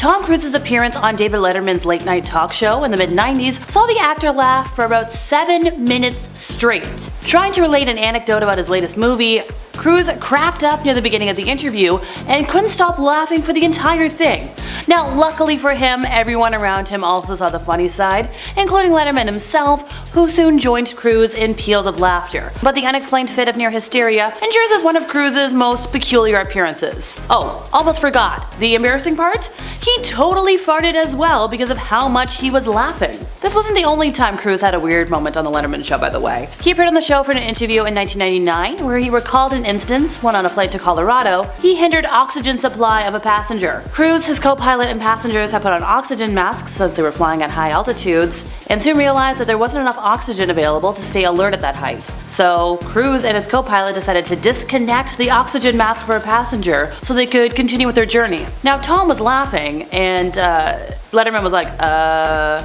Tom Cruise's appearance on David Letterman's late night talk show in the mid-90s saw the actor laugh for about 7 minutes straight. Trying to relate an anecdote about his latest movie, Cruise cracked up near the beginning of the interview and couldn't stop laughing for the entire thing. Now, luckily for him, everyone around him also saw the funny side, including Letterman himself, who soon joined Cruise in peals of laughter. But the unexplained fit of near hysteria endures as one of Cruise's most peculiar appearances. Oh, almost forgot. The embarrassing part? He totally farted as well because of how much he was laughing. This wasn't the only time Cruise had a weird moment on the Letterman show, by the way. He appeared on the show for an interview in 1999 where he recalled an instance when on a flight to Colorado, he hindered oxygen supply of a passenger. Cruise, his co-pilot, and passengers had put on oxygen masks since they were flying at high altitudes, and soon realized that there wasn't enough oxygen available to stay alert at that height. So Cruise and his co-pilot decided to disconnect the oxygen mask for a passenger so they could continue with their journey. Now Tom was laughing, and Letterman was like,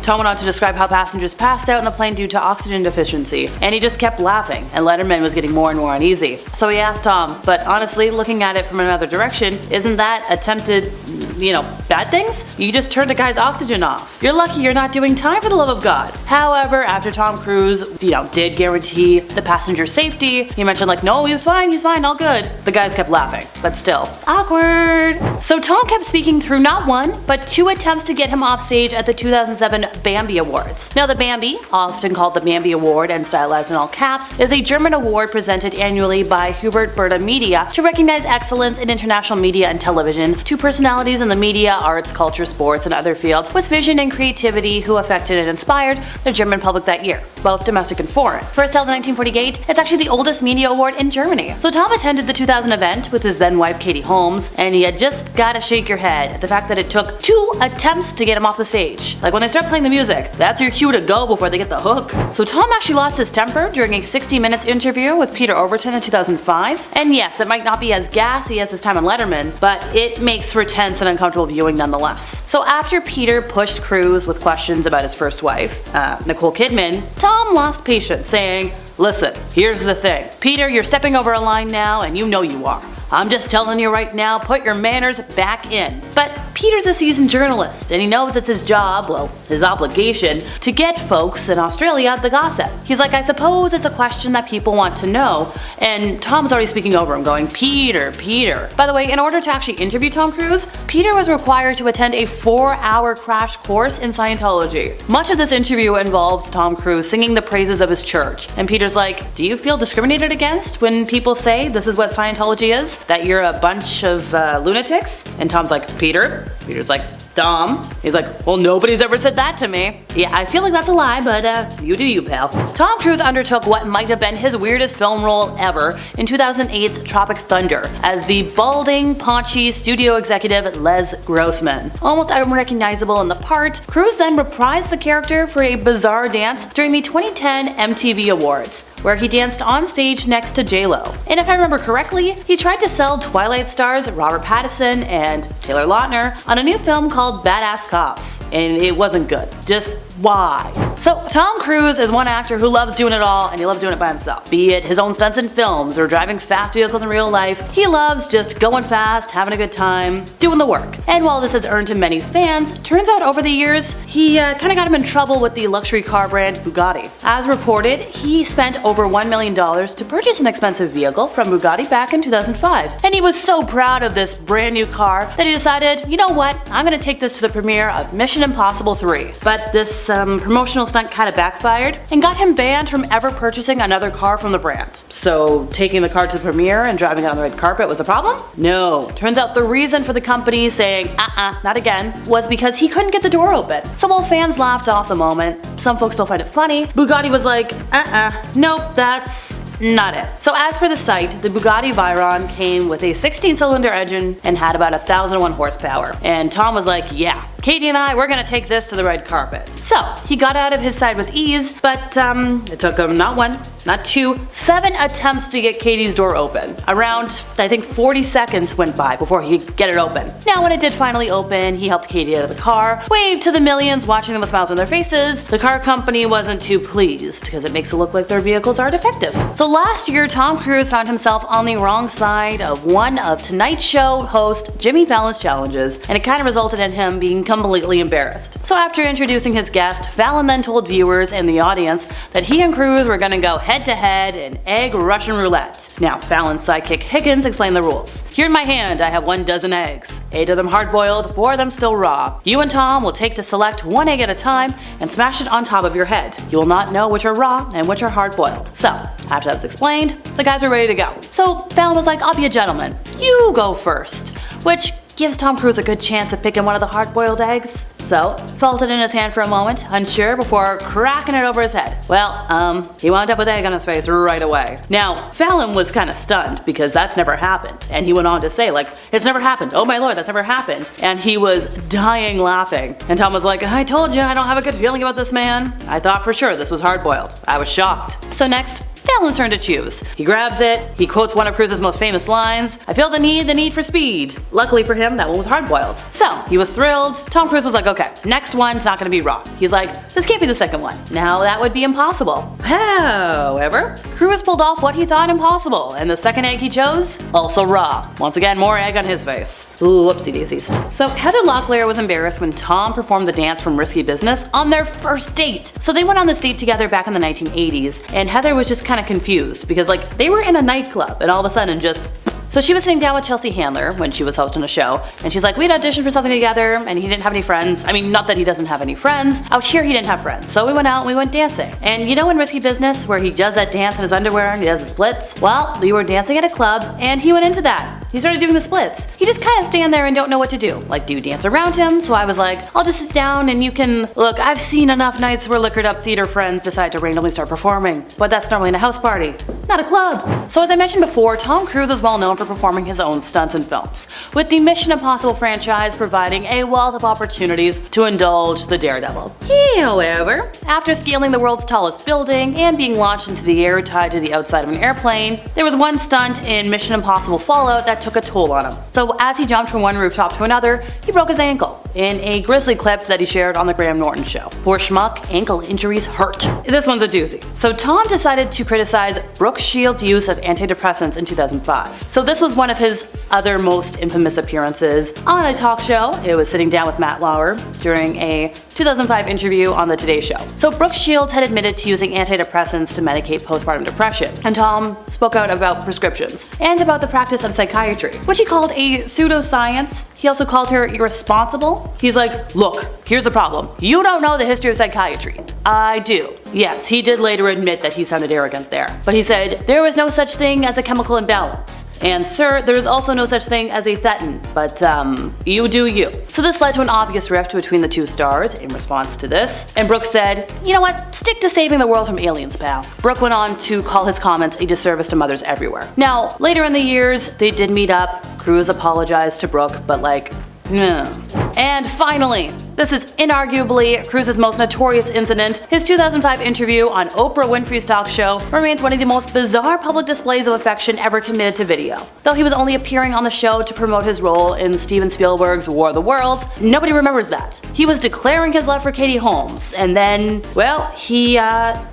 Tom went on to describe how passengers passed out in the plane due to oxygen deficiency, and he just kept laughing, and Letterman was getting more and more uneasy. So he asked Tom, but honestly, looking at it from another direction, isn't that attempted, bad things? You just turned a guy's oxygen off. You're lucky you're not doing time, for the love of God. However, after Tom Cruise, did guarantee the passenger's safety, he mentioned like, no, he was fine, all good. The guys kept laughing, but still, awkward. So Tom kept speaking through not one, but 2 attempts to get him off stage at the 2007 Bambi Awards. Now the Bambi, often called the Bambi Award and stylized in all caps, is a German award presented annually by Hubert Berta Media to recognize excellence in international media and television to personalities in the media, arts, culture, sports, and other fields with vision and creativity who affected and inspired the German public that year, both domestic and foreign. First held in 1948, it's actually the oldest media award in Germany. So Tom attended the 2000 event with his then wife Katie Holmes, and you just gotta shake your head at the fact that it took 2 attempts to get him off the stage. Like when they start playing the music, that's your cue to go before they get the hook. So Tom actually lost his temper during a 60 Minutes interview with Peter Overton in 2005. And yes, it might not be as gassy as his time on Letterman, but it makes for tense and uncomfortable viewing nonetheless. So after Peter pushed Cruise with questions about his first wife, Nicole Kidman, Tom lost patience, saying, "Listen, here's the thing. Peter, you're stepping over a line now, and you know you are. I'm just telling you right now, put your manners back in." But Peter's a seasoned journalist, and he knows it's his job, well, his obligation, to get folks in Australia the gossip. He's like, I suppose it's a question that people want to know, and Tom's already speaking over him, going, Peter. By the way, in order to actually interview Tom Cruise, Peter was required to attend a 4-hour crash course in Scientology. Much of this interview involves Tom Cruise singing the praises of his church, and Peter's like, do you feel discriminated against when people say this is what Scientology is? That you're a bunch of lunatics? And Tom's like, Peter's like, Tom. He's like, well, nobody's ever said that to me. Yeah, I feel like that's a lie, but you do you, pal. Tom Cruise undertook what might have been his weirdest film role ever in 2008's Tropic Thunder as the balding, paunchy studio executive Les Grossman. Almost unrecognizable in the part, Cruise then reprised the character for a bizarre dance during the 2010 MTV Awards, where he danced on stage next to J-Lo. And if I remember correctly, he tried to sell Twilight stars Robert Pattinson and Taylor Lautner on a new film called Badass Cops, and it wasn't good. Just why? So Tom Cruise is one actor who loves doing it all, and he loves doing it by himself. Be it his own stunts in films or driving fast vehicles in real life, he loves just going fast, having a good time, doing the work. And while this has earned him many fans, turns out over the years, he kinda got him in trouble with the luxury car brand Bugatti. As reported, he spent over $1 million to purchase an expensive vehicle from Bugatti back in 2005. And he was so proud of this brand new car that he decided, you know what, I'm gonna take this to the premiere of Mission Impossible 3. But this promotional stunt kinda backfired and got him banned from ever purchasing another car from the brand. So taking the car to the premiere and driving it on the red carpet was a problem? No. Turns out the reason for the company saying, not again, was because he couldn't get the door open. So while fans laughed off the moment, some folks still find it funny, Bugatti was like, nope, that's not it. So as per the site, the Bugatti Veyron came with a 16-cylinder engine and had about 1,001 horsepower. And Tom was like, yeah, Katie and I, we're gonna take this to the red carpet. So he got out of his side with ease, but it took him not one, not two, 7 attempts to get Katie's door open. Around, I think 40 seconds went by before he could get it open. Now when it did finally open, he helped Katie out of the car, waved to the millions watching them with smiles on their faces. The car company wasn't too pleased, because it makes it look like their vehicles are defective. So last year, Tom Cruise found himself on the wrong side of one of Tonight Show host Jimmy Fallon's challenges, and it kind of resulted in him being completely embarrassed. So after introducing his guest, Fallon then told viewers and the audience that he and Cruise were gonna go head to head in egg Russian roulette. Now, Fallon's sidekick Higgins explained the rules. Here in my hand, I have 12 eggs. 8 of them hard-boiled, 4 of them still raw. You and Tom will take to select 1 egg at a time and smash it on top of your head. You will not know which are raw and which are hard-boiled. So, after that was explained, the guys were ready to go. So Fallon was like, I'll be a gentleman. You go first. Which gives Tom Cruise a good chance of picking one of the hard-boiled eggs. So, felt it in his hand for a moment, unsure, before cracking it over his head. Well, he wound up with egg on his face right away. Now, Fallon was kind of stunned because that's never happened. And he went on to say, like, it's never happened. Oh my lord, that's never happened. And he was dying laughing. And Tom was like, I told you, I don't have a good feeling about this man. I thought for sure this was hard-boiled. I was shocked. So next, Fallon's turn to choose. He grabs it, he quotes one of Cruise's most famous lines, I feel the need for speed. Luckily for him, that one was hard-boiled. So, he was thrilled. Tom Cruise was like, okay, next one's not gonna be raw. He's like, this can't be the second one. Now that would be impossible. However, Cruise pulled off what he thought impossible, and the second egg he chose, also raw. Once again, more egg on his face. Ooh, whoopsie daisies. So Heather Locklear was embarrassed when Tom performed the dance from Risky Business on their first date. So they went on this date together back in the 1980s, and Heather was just kind of confused because like they were in a nightclub and all of a sudden just. So she was sitting down with Chelsea Handler when she was hosting a show, and she's like, we'd auditioned for something together, and he didn't have any friends. I mean, not that he doesn't have any friends. Out here he didn't have friends. So we went out and we went dancing. And you know in Risky Business where he does that dance in his underwear and he does the splits? Well, we were dancing at a club and he went into that. He started doing the splits. He just kind of stand there and don't know what to do. Like, do you dance around him? So I was like, I'll just sit down and you can, look, I've seen enough nights where liquored up theater friends decide to randomly start performing. But that's normally in a house party, not a club. So as I mentioned before, Tom Cruise is well known for performing his own stunts and films, with the Mission Impossible franchise providing a wealth of opportunities to indulge the daredevil. However, after scaling the world's tallest building and being launched into the air tied to the outside of an airplane, there was one stunt in Mission Impossible Fallout that took a toll on him. So as he jumped from one rooftop to another, he broke his ankle in a grisly clip that he shared on the Graham Norton show. For schmuck, ankle injuries hurt. This one's a doozy. So Tom decided to criticize Brooke Shields' use of antidepressants in 2005. So this was one of his other most infamous appearances on a talk show. It was sitting down with Matt Lauer during a 2005 interview on the Today Show. So Brooke Shields had admitted to using antidepressants to medicate postpartum depression, and Tom spoke out about prescriptions and about the practice of psychiatry, which he called a pseudoscience. He also called her irresponsible. He's like, look, here's the problem. You don't know the history of psychiatry. I do. Yes, he did later admit that he sounded arrogant there, but he said, there was no such thing as a chemical imbalance. And sir, there is also no such thing as a thetan, but you do you. So this led to an obvious rift between the two stars in response to this, and Brooke said, you know what, stick to saving the world from aliens, pal. Brooke went on to call his comments a disservice to mothers everywhere. Now, later in the years, they did meet up. Cruise apologized to Brooke, but like, no. And finally, this is inarguably Cruise's most notorious incident. His 2005 interview on Oprah Winfrey's talk show remains one of the most bizarre public displays of affection ever committed to video. Though he was only appearing on the show to promote his role in Steven Spielberg's War of the Worlds, nobody remembers that. He was declaring his love for Katie Holmes, and then, well, he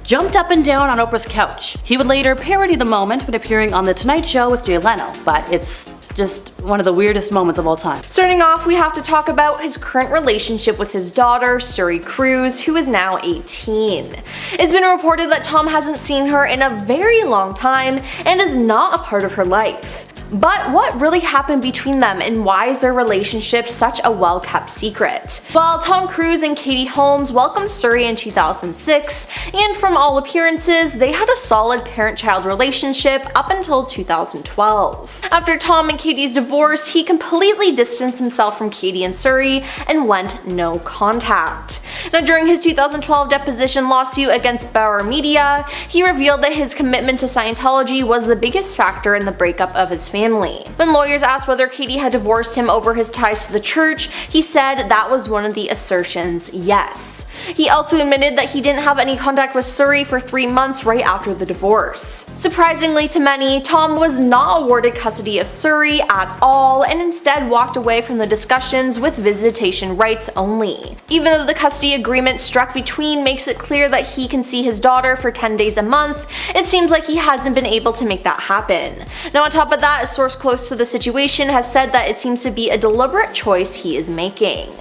jumped up and down on Oprah's couch. He would later parody the moment when appearing on The Tonight Show with Jay Leno, but it's just one of the weirdest moments of all time. Starting off, we have to talk about his current relationship with his daughter, Suri Cruise, who is now 18. It's been reported that Tom hasn't seen her in a very long time and is not a part of her life. But what really happened between them, and why is their relationship such a well-kept secret? Well, Tom Cruise and Katie Holmes welcomed Suri in 2006, and from all appearances, they had a solid parent-child relationship up until 2012. After Tom and Katie's divorce, he completely distanced himself from Katie and Suri and went no contact. Now, during his 2012 deposition lawsuit against Bauer Media, he revealed that his commitment to Scientology was the biggest factor in the breakup of his family. When lawyers asked whether Katie had divorced him over his ties to the church, he said that was one of the assertions, yes. He also admitted that he didn't have any contact with Suri for 3 months right after the divorce. Surprisingly to many, Tom was not awarded custody of Suri at all and instead walked away from the discussions with visitation rights only. Even though the custody agreement struck between makes it clear that he can see his daughter for 10 days a month, it seems like he hasn't been able to make that happen. Now, on top of that, a source close to the situation has said that it seems to be a deliberate choice he is making.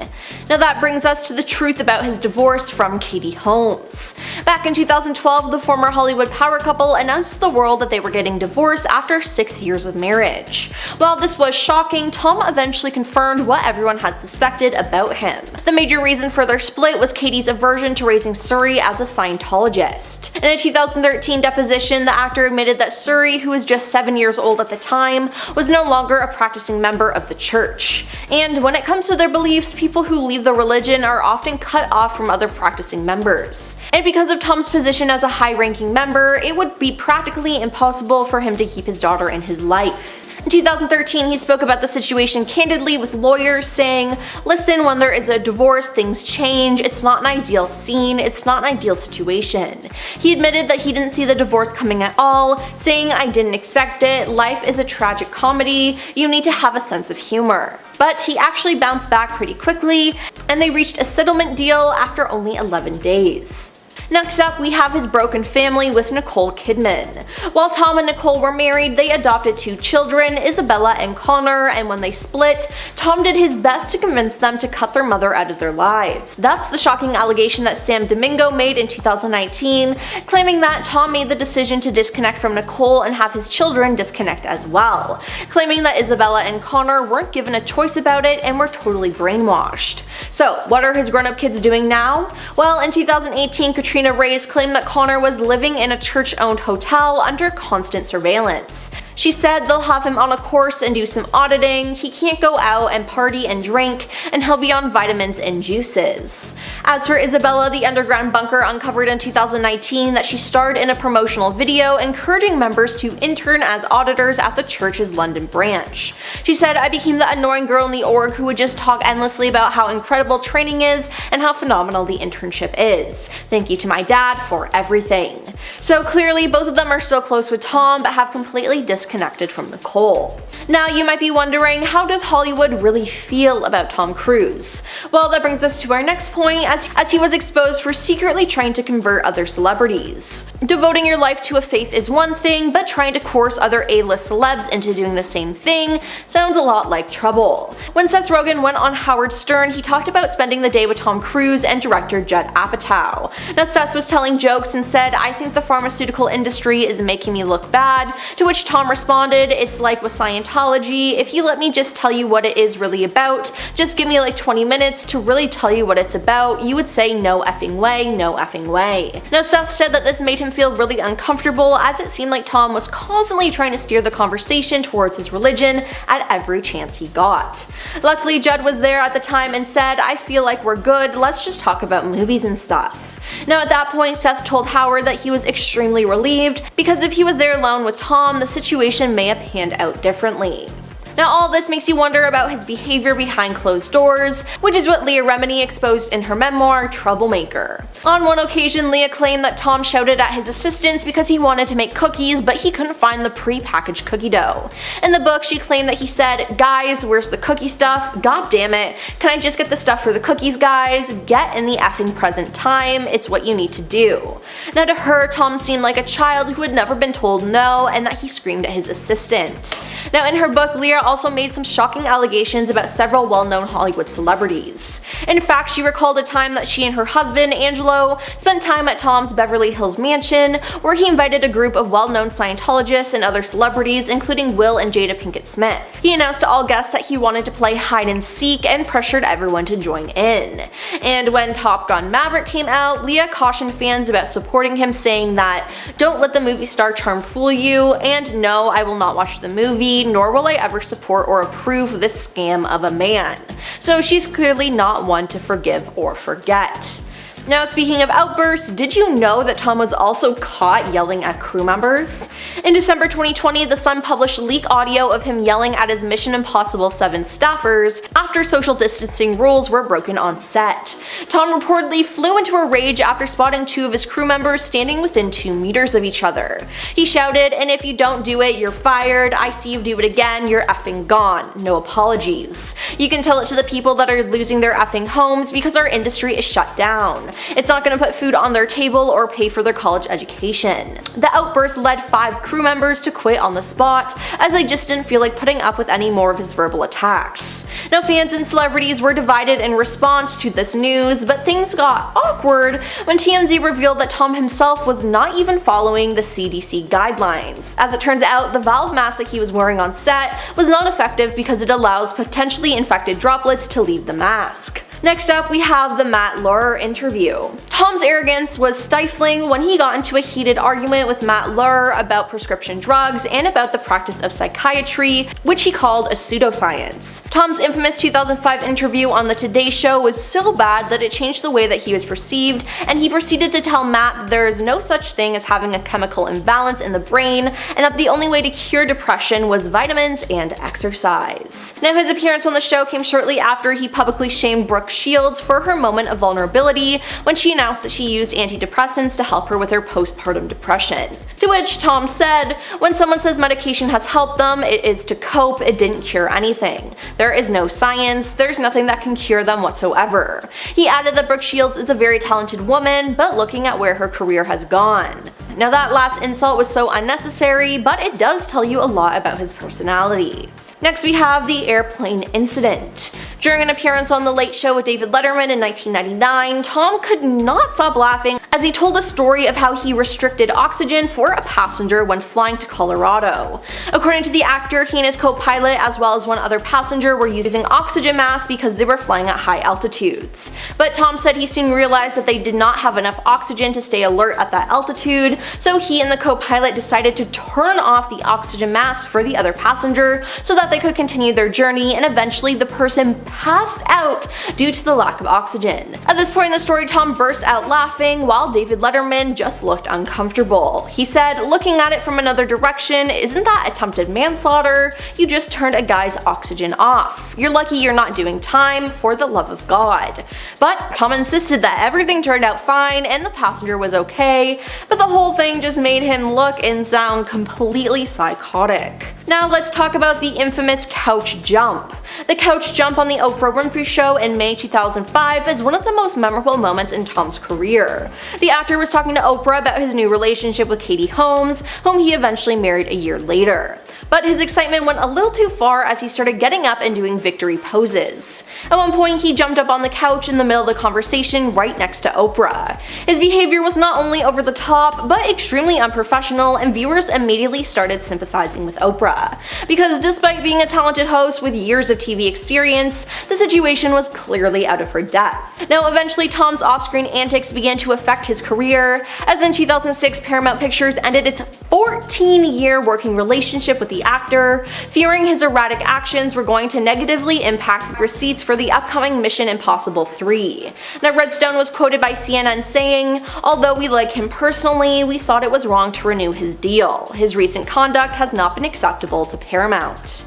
Now, that brings us to the truth about his divorce from Katie Holmes. Back in 2012, the former Hollywood power couple announced to the world that they were getting divorced after 6 years of marriage. While this was shocking, Tom eventually confirmed what everyone had suspected about him. The major reason for their split was Katie's aversion to raising Suri as a Scientologist. In a 2013 deposition, the actor admitted that Suri, who was just 7 years old at the time, was no longer a practicing member of the church. And when it comes to their beliefs, people who leave the religion are often cut off from other practicing members. And because of Tom's position as a high-ranking member, it would be practically impossible for him to keep his daughter in his life. In 2013, he spoke about the situation candidly with lawyers, saying, "Listen, when there is a divorce, things change. It's not an ideal scene. It's not an ideal situation." He admitted that he didn't see the divorce coming at all, saying, "I didn't expect it. Life is a tragic comedy. You need to have a sense of humor." But he actually bounced back pretty quickly, and they reached a settlement deal after only 11 days. Next up, we have his broken family with Nicole Kidman. While Tom and Nicole were married, they adopted 2 children, Isabella and Connor, and when they split, Tom did his best to convince them to cut their mother out of their lives. That's the shocking allegation that Sam Domingo made in 2019, claiming that Tom made the decision to disconnect from Nicole and have his children disconnect as well, claiming that Isabella and Connor weren't given a choice about it and were totally brainwashed. So, what are his grown-up kids doing now? Well, in 2018, Katrina Reyes claimed that Connor was living in a church-owned hotel under constant surveillance. She said they'll have him on a course and do some auditing, he can't go out and party and drink, and he'll be on vitamins and juices. As for Isabella, the underground bunker uncovered in 2019 that she starred in a promotional video encouraging members to intern as auditors at the church's London branch. She said, "I became the annoying girl in the org who would just talk endlessly about how incredible training is and how phenomenal the internship is. Thank you to my dad for everything." So clearly both of them are still close with Tom but have completely disconnected from Nicole. Now you might be wondering, how does Hollywood really feel about Tom Cruise? Well, that brings us to our next point, as he was exposed for secretly trying to convert other celebrities. Devoting your life to a faith is one thing, but trying to coerce other A-list celebs into doing the same thing sounds a lot like trouble. When Seth Rogen went on Howard Stern, he talked about spending the day with Tom Cruise and director Judd Apatow. Now Seth was telling jokes and said, "I think the pharmaceutical industry is making me look bad," to which Tom responded, "It's like with Scientology, if you let me just tell you what it is really about, just give me like 20 minutes to really tell you what it's about, you would say no effing way, no effing way." Now Seth said that this made him feel really uncomfortable, as it seemed like Tom was constantly trying to steer the conversation towards his religion at every chance he got. Luckily Judd was there at the time and said, "I feel like we're good, let's just talk about movies and stuff." Now at that point, Seth told Howard that he was extremely relieved, because if he was there alone with Tom, the situation may have panned out differently. Now all this makes you wonder about his behavior behind closed doors, which is what Leah Remini exposed in her memoir, Troublemaker. On one occasion, Leah claimed that Tom shouted at his assistants because he wanted to make cookies, but he couldn't find the pre-packaged cookie dough. In the book, she claimed that he said, "Guys, where's the cookie stuff? God damn it. Can I just get the stuff for the cookies, guys? Get in the effing present time. It's what you need to do." Now to her, Tom seemed like a child who had never been told no, and that he screamed at his assistant. Now in her book, Leah also made some shocking allegations about several well-known Hollywood celebrities. In fact, she recalled a time that she and her husband, Angelo, spent time at Tom's Beverly Hills mansion, where he invited a group of well-known Scientologists and other celebrities, including Will and Jada Pinkett Smith. He announced to all guests that he wanted to play hide and seek and pressured everyone to join in. And when Top Gun Maverick came out, Leah cautioned fans about supporting him, saying that, "Don't let the movie star charm fool you, and no, I will not watch the movie, nor will I ever support or approve this scam of a man." So she's clearly not one to forgive or forget. Now, speaking of outbursts, did you know that Tom was also caught yelling at crew members? In December 2020, The Sun published leaked audio of him yelling at his Mission Impossible 7 staffers after social distancing rules were broken on set. Tom reportedly flew into a rage after spotting two of his crew members standing within 2 meters of each other. He shouted, "And if you don't do it, you're fired. I see you do it again, you're effing gone. No apologies. You can tell it to the people that are losing their effing homes because our industry is shut down. It's not going to put food on their table or pay for their college education." The outburst led 5 crew members to quit on the spot, as they just didn't feel like putting up with any more of his verbal attacks. Now, fans and celebrities were divided in response to this news, but things got awkward when TMZ revealed that Tom himself was not even following the CDC guidelines. As it turns out, the valve mask that he was wearing on set was not effective because it allows potentially infected droplets to leave the mask. Next up, we have the Matt Lauer interview. Tom's arrogance was stifling when he got into a heated argument with Matt Lauer about prescription drugs and about the practice of psychiatry, which he called a pseudoscience. Tom's infamous 2005 interview on The Today Show was so bad that it changed the way that he was perceived, and he proceeded to tell Matt there is no such thing as having a chemical imbalance in the brain, and that the only way to cure depression was vitamins and exercise. Now, his appearance on the show came shortly after he publicly shamed Brooke Shields for her moment of vulnerability when she announced that she used antidepressants to help her with her postpartum depression. To which Tom said, "When someone says medication has helped them, it is to cope, it didn't cure anything. There is no science, there's nothing that can cure them whatsoever." He added that Brooke Shields is a very talented woman, but looking at where her career has gone. Now, that last insult was so unnecessary, but it does tell you a lot about his personality. Next, we have the airplane incident. During an appearance on The Late Show with David Letterman in 1999, Tom could not stop laughing as he told a story of how he restricted oxygen for a passenger when flying to Colorado. According to the actor, he and his co-pilot, as well as one other passenger, were using oxygen masks because they were flying at high altitudes. But Tom said he soon realized that they did not have enough oxygen to stay alert at that altitude, so he and the co-pilot decided to turn off the oxygen mask for the other passenger so that they could continue their journey, and eventually the person passed out due to the lack of oxygen. At this point in the story, Tom burst out laughing while David Letterman just looked uncomfortable. He said, "Looking at it from another direction, isn't that attempted manslaughter? You just turned a guy's oxygen off. You're lucky you're not doing time, for the love of God." But Tom insisted that everything turned out fine and the passenger was okay, but the whole thing just made him look and sound completely psychotic. Now let's talk about the infamous couch jump. The couch jump on the Oprah Winfrey Show in May 2005 is one of the most memorable moments in Tom's career. The actor was talking to Oprah about his new relationship with Katie Holmes, whom he eventually married a year later. But his excitement went a little too far as he started getting up and doing victory poses. At one point, he jumped up on the couch in the middle of the conversation right next to Oprah. His behavior was not only over the top, but extremely unprofessional, and viewers immediately started sympathizing with Oprah. Because despite being a talented host with years of TV experience, the situation was clearly out of her depth. Now, eventually Tom's off-screen antics began to affect his career, as in 2006 Paramount Pictures ended its 14-year working relationship with the actor, fearing his erratic actions were going to negatively impact receipts for the upcoming Mission Impossible 3. Now, Redstone was quoted by CNN saying, "Although we like him personally, we thought it was wrong to renew his deal. His recent conduct has not been acceptable to Paramount."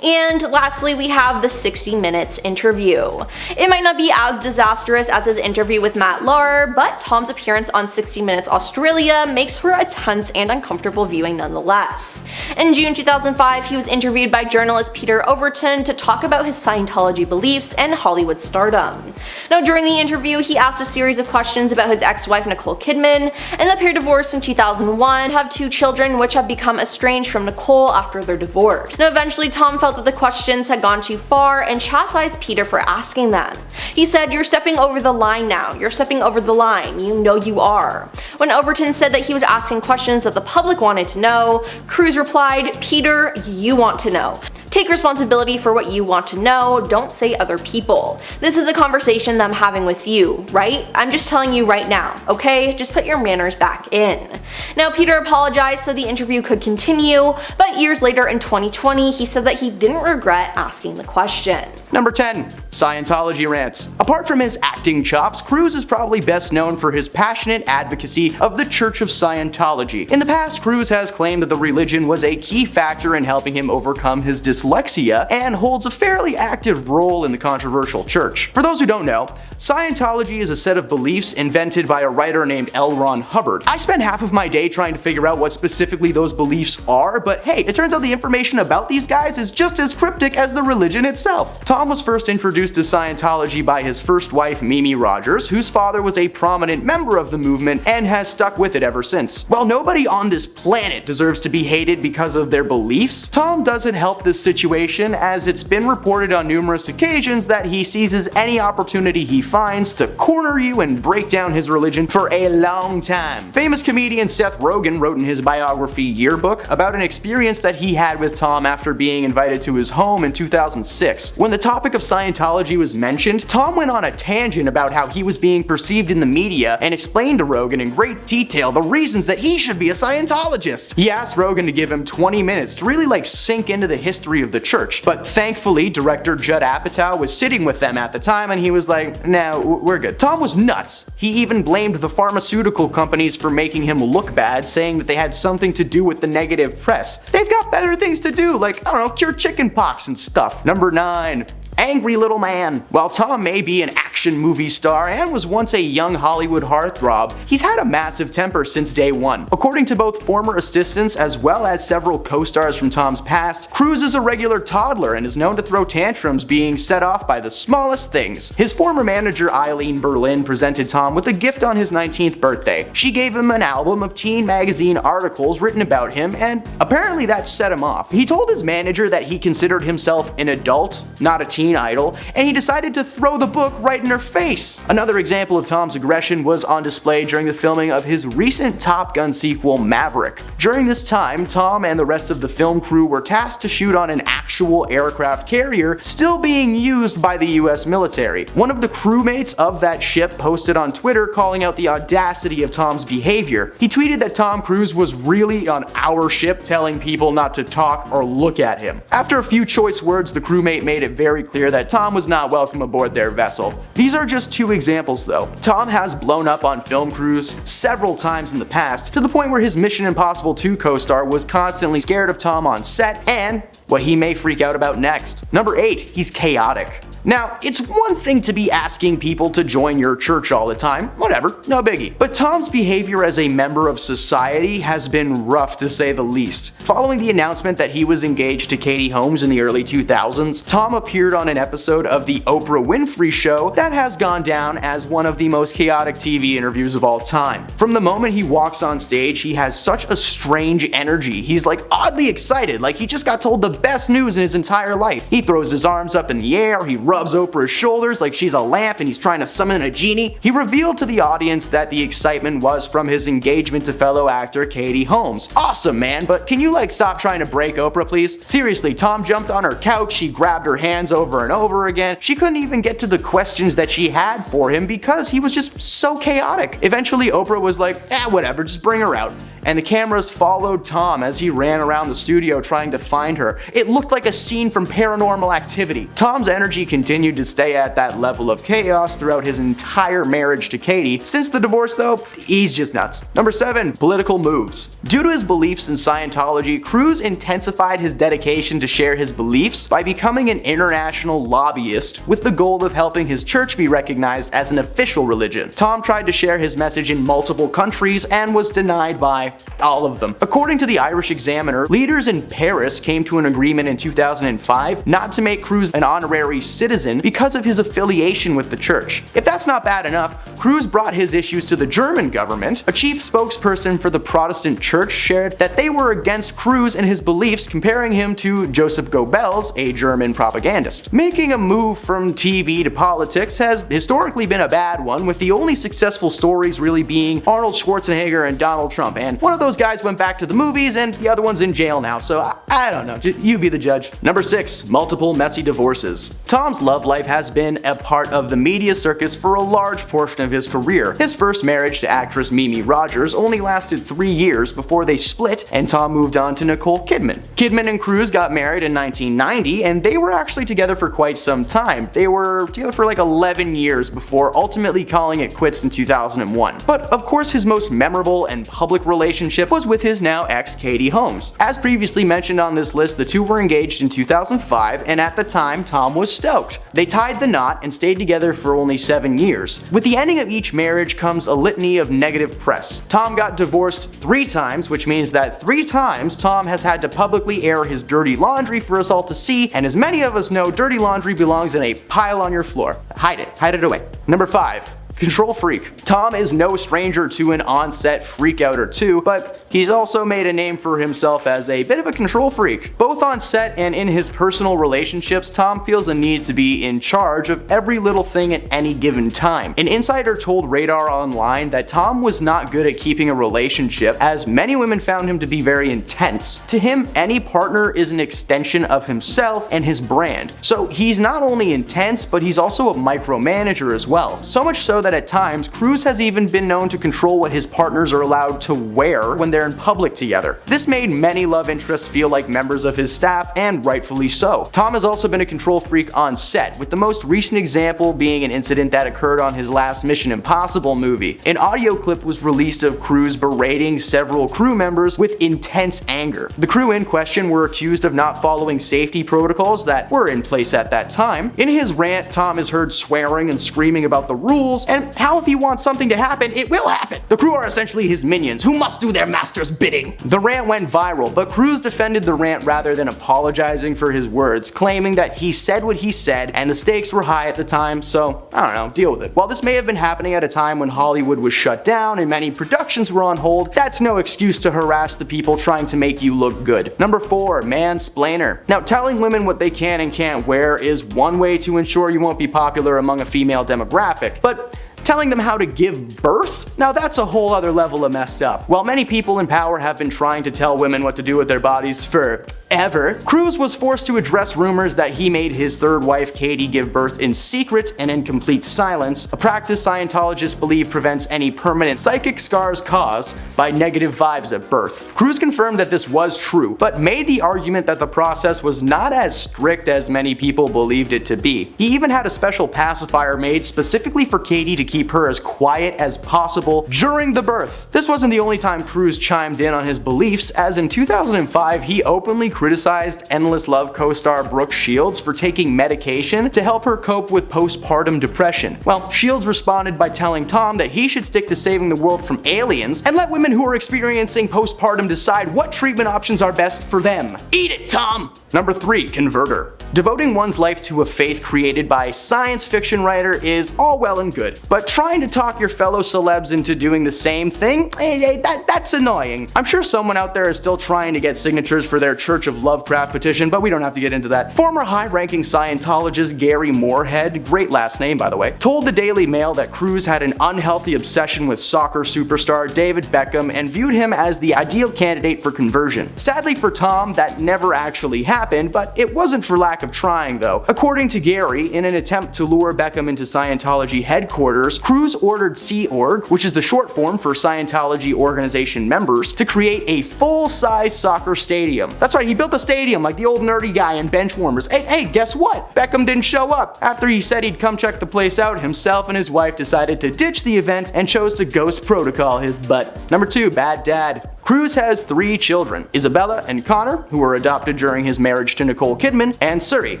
And lastly, we have the 60 Minutes interview. It might not be as disastrous as his interview with Matt Lauer, but Tom's appearance on 60 Minutes Australia makes for a tense and uncomfortable viewing nonetheless. In June 2005, he was interviewed by journalist Peter Overton to talk about his Scientology beliefs and Hollywood stardom. Now, during the interview, he asked a series of questions about his ex-wife Nicole Kidman, and the pair divorced in 2001, have 2 children which have become estranged from Nicole after their divorce. Now, eventually Tom felt that the questions had gone too far and chastised Peter for asking them. He said, "You're stepping over the line now. You're stepping over the line. You know you are." When Overton said that he was asking questions that the public wanted to know, Cruise replied, "Peter, you want to know. Take responsibility for what you want to know, don't say other people. This is a conversation that I'm having with you, right? I'm just telling you right now, okay? Just put your manners back in. Now, Peter apologized so the interview could continue, but years later in 2020, he said that he didn't regret asking the question. Number 10. Scientology rants. Apart from his acting chops, Cruise is probably best known for his passionate advocacy of the Church of Scientology. In the past, Cruise has claimed that the religion was a key factor in helping him overcome his dyslexia and holds a fairly active role in the controversial church. For those who don't know, Scientology is a set of beliefs invented by a writer named L. Ron Hubbard. I spent half of my day trying to figure out what specifically those beliefs are, but hey, it turns out the information about these guys is just as cryptic as the religion itself. Tom was first introduced to Scientology by his first wife, Mimi Rogers, whose father was a prominent member of the movement and has stuck with it ever since. While nobody on this planet deserves to be hated because of their beliefs, Tom doesn't help this situation, as it's been reported on numerous occasions that he seizes any opportunity he finds to corner you and break down his religion for a long time. Famous comedian Seth Rogen wrote in his biography Yearbook about an experience that he had with Tom after being invited to his home in 2006. When the topic of Scientology was mentioned, Tom went on a tangent about how he was being perceived in the media and explained to Rogen in great detail the reasons that he should be a Scientologist. He asked Rogen to give him 20 minutes to really sink into the history of the church, but thankfully director Judd Apatow was sitting with them at the time and he was like, nah, we're good. Tom was nuts. He even blamed the pharmaceutical companies for making him look bad, saying that they had something to do with the negative press. They've got better things to do, like, I don't know, cure chicken pox and stuff. Number 9. Angry Little Man. While Tom may be an action movie star and was once a young Hollywood heartthrob, he's had a massive temper since day one. According to both former assistants as well as several co-stars from Tom's past, Cruise is a regular toddler and is known to throw tantrums being set off by the smallest things. His former manager Eileen Berlin presented Tom with a gift on his 19th birthday. She gave him an album of teen magazine articles written about him, and apparently that set him off. He told his manager that he considered himself an adult, not a teen idol, and he decided to throw the book right in her face. Another example of Tom's aggression was on display during the filming of his recent Top Gun sequel, Maverick. During this time, Tom and the rest of the film crew were tasked to shoot on an actual aircraft carrier still being used by the US military. One of the crewmates of that ship posted on Twitter calling out the audacity of Tom's behavior. He tweeted that Tom Cruise was really on our ship telling people not to talk or look at him. After a few choice words, the crewmate made it very clear that Tom was not welcome aboard their vessel. These are just two examples though. Tom has blown up on film crews several times in the past, to the point where his Mission Impossible 2 co-star was constantly scared of Tom on set and what he may freak out about next. Number 8. He's chaotic. Now, it's one thing to be asking people to join your church all the time, whatever, no biggie. But Tom's behavior as a member of society has been rough to say the least. Following the announcement that he was engaged to Katie Holmes in the early 2000s, Tom appeared on an episode of The Oprah Winfrey Show that has gone down as one of the most chaotic TV interviews of all time. From the moment he walks on stage, he has such a strange energy. He's oddly excited, like he just got told the best news in his entire life. He throws his arms up in the air, he rubs Oprah's shoulders like she's a lamp and he's trying to summon a genie. He revealed to the audience that the excitement was from his engagement to fellow actor Katie Holmes. Awesome, man, but can you stop trying to break Oprah, please? Seriously, Tom jumped on her couch, he grabbed her hands over and over again. She couldn't even get to the questions that she had for him because he was just so chaotic. Eventually, Oprah was like, whatever, just bring her out. And the cameras followed Tom as he ran around the studio trying to find her. It looked like a scene from Paranormal Activity. Tom's energy continued to stay at that level of chaos throughout his entire marriage to Katie. Since the divorce though, he's just nuts. Number 7. Political moves. Due to his beliefs in Scientology, Cruise intensified his dedication to share his beliefs by becoming an international lobbyist with the goal of helping his church be recognized as an official religion. Tom tried to share his message in multiple countries and was denied by all of them. According to the Irish Examiner, leaders in Paris came to an agreement in 2005 not to make Cruise an honorary citizen citizen because of his affiliation with the church. If that's not bad enough, Cruise brought his issues to the German government. A chief spokesperson for the Protestant church shared that they were against Cruise and his beliefs, comparing him to Joseph Goebbels, a German propagandist. Making a move from TV to politics has historically been a bad one, with the only successful stories really being Arnold Schwarzenegger and Donald Trump, and one of those guys went back to the movies and the other one's in jail now, so I don't know, just you be the judge. Number 6. Multiple messy divorces. Tom's love life has been a part of the media circus for a large portion of his career. His first marriage to actress Mimi Rogers only lasted 3 years before they split and Tom moved on to Nicole Kidman. Kidman and Cruise got married in 1990 and they were actually together for quite some time. They were together for like 11 years before ultimately calling it quits in 2001. But of course his most memorable and public relationship was with his now ex Katie Holmes. As previously mentioned on this list, the two were engaged in 2005 and at the time Tom was stoked. They tied the knot and stayed together for only 7 years. With the ending of each marriage comes a litany of negative press. Tom got divorced 3 times, which means that 3 times Tom has had to publicly air his dirty laundry for us all to see, and as many of us know, dirty laundry belongs in a pile on your floor. Hide it away. Number 5. Control freak. Tom is no stranger to an on-set freakout or two, but he's also made a name for himself as a bit of a control freak. Both on set and in his personal relationships, Tom feels a need to be in charge of every little thing at any given time. An insider told Radar Online that Tom was not good at keeping a relationship, as many women found him to be very intense. To him, any partner is an extension of himself and his brand. So he's not only intense, but he's also a micromanager as well. So much so that at times, Cruise has even been known to control what his partners are allowed to wear when they're in public together. This made many love interests feel like members of his staff, and rightfully so. Tom has also been a control freak on set, with the most recent example being an incident that occurred on his last Mission Impossible movie. An audio clip was released of Cruise berating several crew members with intense anger. The crew in question were accused of not following safety protocols that were in place at that time. In his rant, Tom is heard swearing and screaming about the rules, and how if he wants something to happen, it will happen. The crew are essentially his minions, who must do their master's bidding. The rant went viral, but Cruise defended the rant rather than apologizing for his words, claiming that he said what he said and the stakes were high at the time, so I don't know, deal with it. While this may have been happening at a time when Hollywood was shut down and many productions were on hold, that's no excuse to harass the people trying to make you look good. Number 4. Mansplainer. Now, telling women what they can and can't wear is one way to ensure you won't be popular among a female demographic, but telling them how to give birth? Now that's a whole other level of messed up. While many people in power have been trying to tell women what to do with their bodies forever, Cruise was forced to address rumors that he made his third wife Katie give birth in secret and in complete silence, a practice Scientologists believe prevents any permanent psychic scars caused by negative vibes at birth. Cruise confirmed that this was true, but made the argument that the process was not as strict as many people believed it to be. He even had a special pacifier made specifically for Katie to keep her as quiet as possible during the birth. This wasn't the only time Cruise chimed in on his beliefs, as in 2005 he openly criticized Endless Love co-star Brooke Shields for taking medication to help her cope with postpartum depression. Well, Shields responded by telling Tom that he should stick to saving the world from aliens and let women who are experiencing postpartum decide what treatment options are best for them. Eat it, Tom! Number 3. Converter. Devoting one's life to a faith created by a science fiction writer is all well and good, but trying to talk your fellow celebs into doing the same thing, that's annoying. I'm sure someone out there is still trying to get signatures for their Church of Lovecraft petition, but we don't have to get into that. Former high-ranking Scientologist Gary Moorhead, great last name by the way, told the Daily Mail that Cruise had an unhealthy obsession with soccer superstar David Beckham and viewed him as the ideal candidate for conversion. Sadly for Tom, that never actually happened, but it wasn't for lack of trying though. According to Gary, in an attempt to lure Beckham into Scientology headquarters, Cruise ordered Sea Org, which is the short form for Scientology organization members, to create a full-size soccer stadium. That's right, he built a stadium like the old nerdy guy in Benchwarmers. Hey, guess what? Beckham didn't show up. After he said he'd come check the place out, himself and his wife decided to ditch the event and chose to ghost protocol his butt. Number 2. Bad dad. Cruise has 3 children, Isabella and Connor, who were adopted during his marriage to Nicole Kidman, and Suri,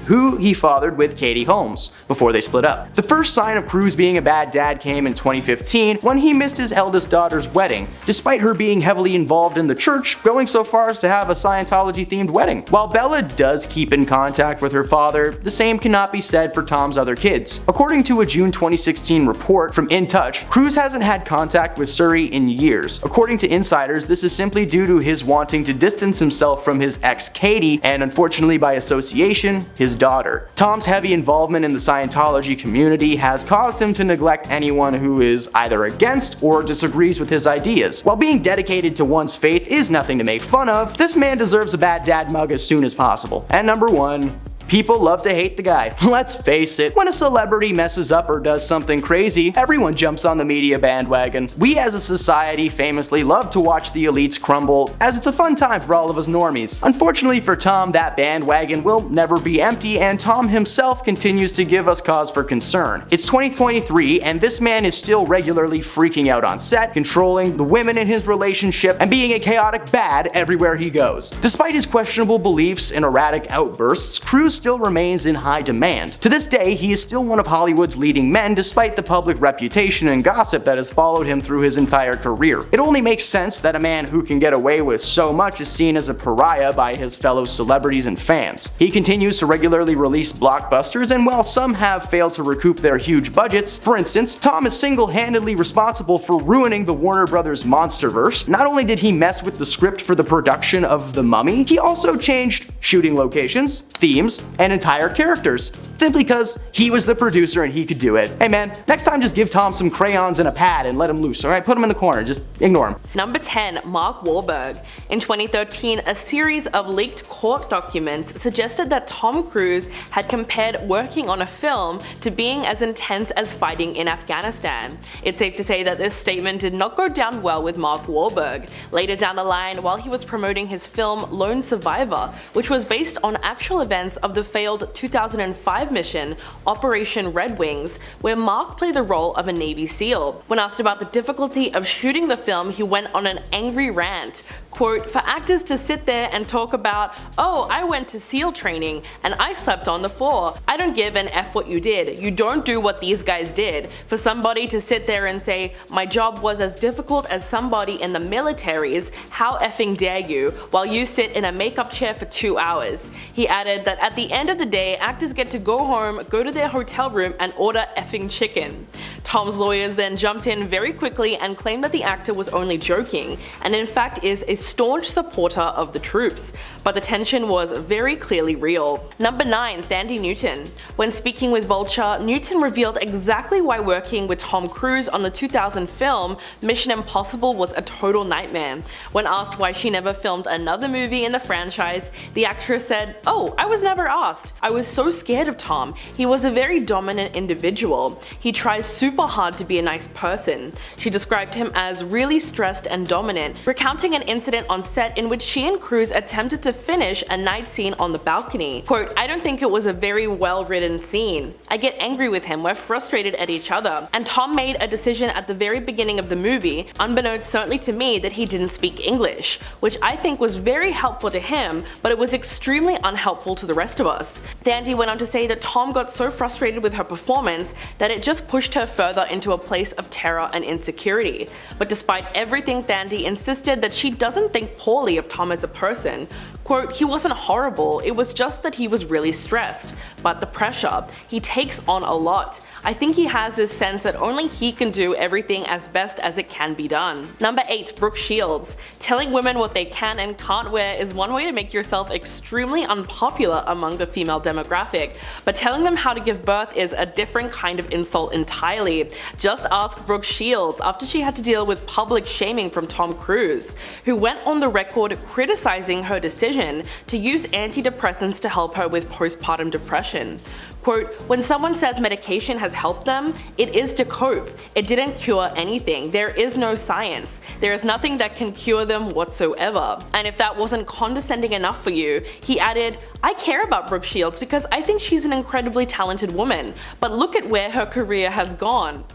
who he fathered with Katie Holmes before they split up. The first sign of Cruise being a bad dad came in 2015 when he missed his eldest daughter's wedding, despite her being heavily involved in the church, going so far as to have a Scientology-themed wedding. While Bella does keep in contact with her father, the same cannot be said for Tom's other kids. According to a June 2016 report from In Touch, Cruise hasn't had contact with Suri in years. According to insiders, this is simply due to his wanting to distance himself from his ex Katie, and unfortunately by association, his daughter. Tom's heavy involvement in the Scientology community has caused him to neglect anyone who is either against or disagrees with his ideas. While being dedicated to one's faith is nothing to make fun of, this man deserves a bad dad mug as soon as possible. And number 1. People love to hate the guy. Let's face it, when a celebrity messes up or does something crazy, everyone jumps on the media bandwagon. We as a society famously love to watch the elites crumble, as it's a fun time for all of us normies. Unfortunately for Tom, that bandwagon will never be empty, and Tom himself continues to give us cause for concern. It's 2023, and this man is still regularly freaking out on set, controlling the women in his relationship, and being a chaotic bad everywhere he goes. Despite his questionable beliefs and erratic outbursts, Cruise still remains in high demand. To this day, he is still one of Hollywood's leading men despite the public reputation and gossip that has followed him through his entire career. It only makes sense that a man who can get away with so much is seen as a pariah by his fellow celebrities and fans. He continues to regularly release blockbusters, and while some have failed to recoup their huge budgets, for instance, Tom is single-handedly responsible for ruining the Warner Brothers Monsterverse. Not only did he mess with the script for the production of The Mummy, he also changed shooting locations, themes, and entire characters, simply because he was the producer and he could do it. Hey man, next time just give Tom some crayons and a pad and let him loose, alright? Put him in the corner, just ignore him. Number 10. Mark Wahlberg. In 2013, a series of leaked court documents suggested that Tom Cruise had compared working on a film to being as intense as fighting in Afghanistan. It's safe to say that this statement did not go down well with Mark Wahlberg. Later down the line, while he was promoting his film Lone Survivor, which was based on actual events of the failed 2005 mission Operation Red Wings, where Mark played the role of a Navy SEAL. When asked about the difficulty of shooting the film, he went on an angry rant. Quote, "For actors to sit there and talk about, oh, I went to SEAL training and I slept on the floor. I don't give an F what you did. You don't do what these guys did. For somebody to sit there and say, my job was as difficult as somebody in the military's, how effing dare you, while you sit in a makeup chair for 2 hours." He added that at the end of the day, actors get to go home, go to their hotel room and order effing chicken. Tom's lawyers then jumped in very quickly and claimed that the actor was only joking, and in fact is a staunch supporter of the troops, but the tension was very clearly real. Number 9. Thandie Newton. When speaking with Vulture, Newton revealed exactly why working with Tom Cruise on the 2000 film Mission Impossible was a total nightmare. When asked why she never filmed another movie in the franchise, the actress said, "Oh, I was never asked. I was so scared of Tom. He was a very dominant individual. He tries super hard to be a nice person." She described him as really stressed and dominant, recounting an incident on set in which she and Cruise attempted to finish a night scene on the balcony. Quote, "I don't think it was a very well written scene. I get angry with him, we're frustrated at each other, and Tom made a decision at the very beginning of the movie, unbeknownst certainly to me, that he didn't speak English, which I think was very helpful to him, but it was extremely unhelpful to the rest of us." Thandie went on to say that Tom got so frustrated with her performance that it just pushed her further into a place of terror and insecurity. But despite everything, Thandie insisted that she doesn't think poorly of Tom as a person. Quote, "He wasn't horrible, it was just that he was really stressed. But the pressure, he takes on a lot. I think he has this sense that only he can do everything as best as it can be done." Number 8. Brooke Shields. Telling women what they can and can't wear is one way to make yourself extremely unpopular among the female demographic, but telling them how to give birth is a different kind of insult entirely. Just ask Brooke Shields after she had to deal with public shaming from Tom Cruise, who went on the record criticizing her decision to use antidepressants to help her with postpartum depression. Quote, "When someone says medication has helped them, it is to cope. It didn't cure anything. There is no science. There is nothing that can cure them whatsoever." And if that wasn't condescending enough for you, he added, "I care about Brooke Shields because I think she's an incredibly talented woman, but look at where her career has gone."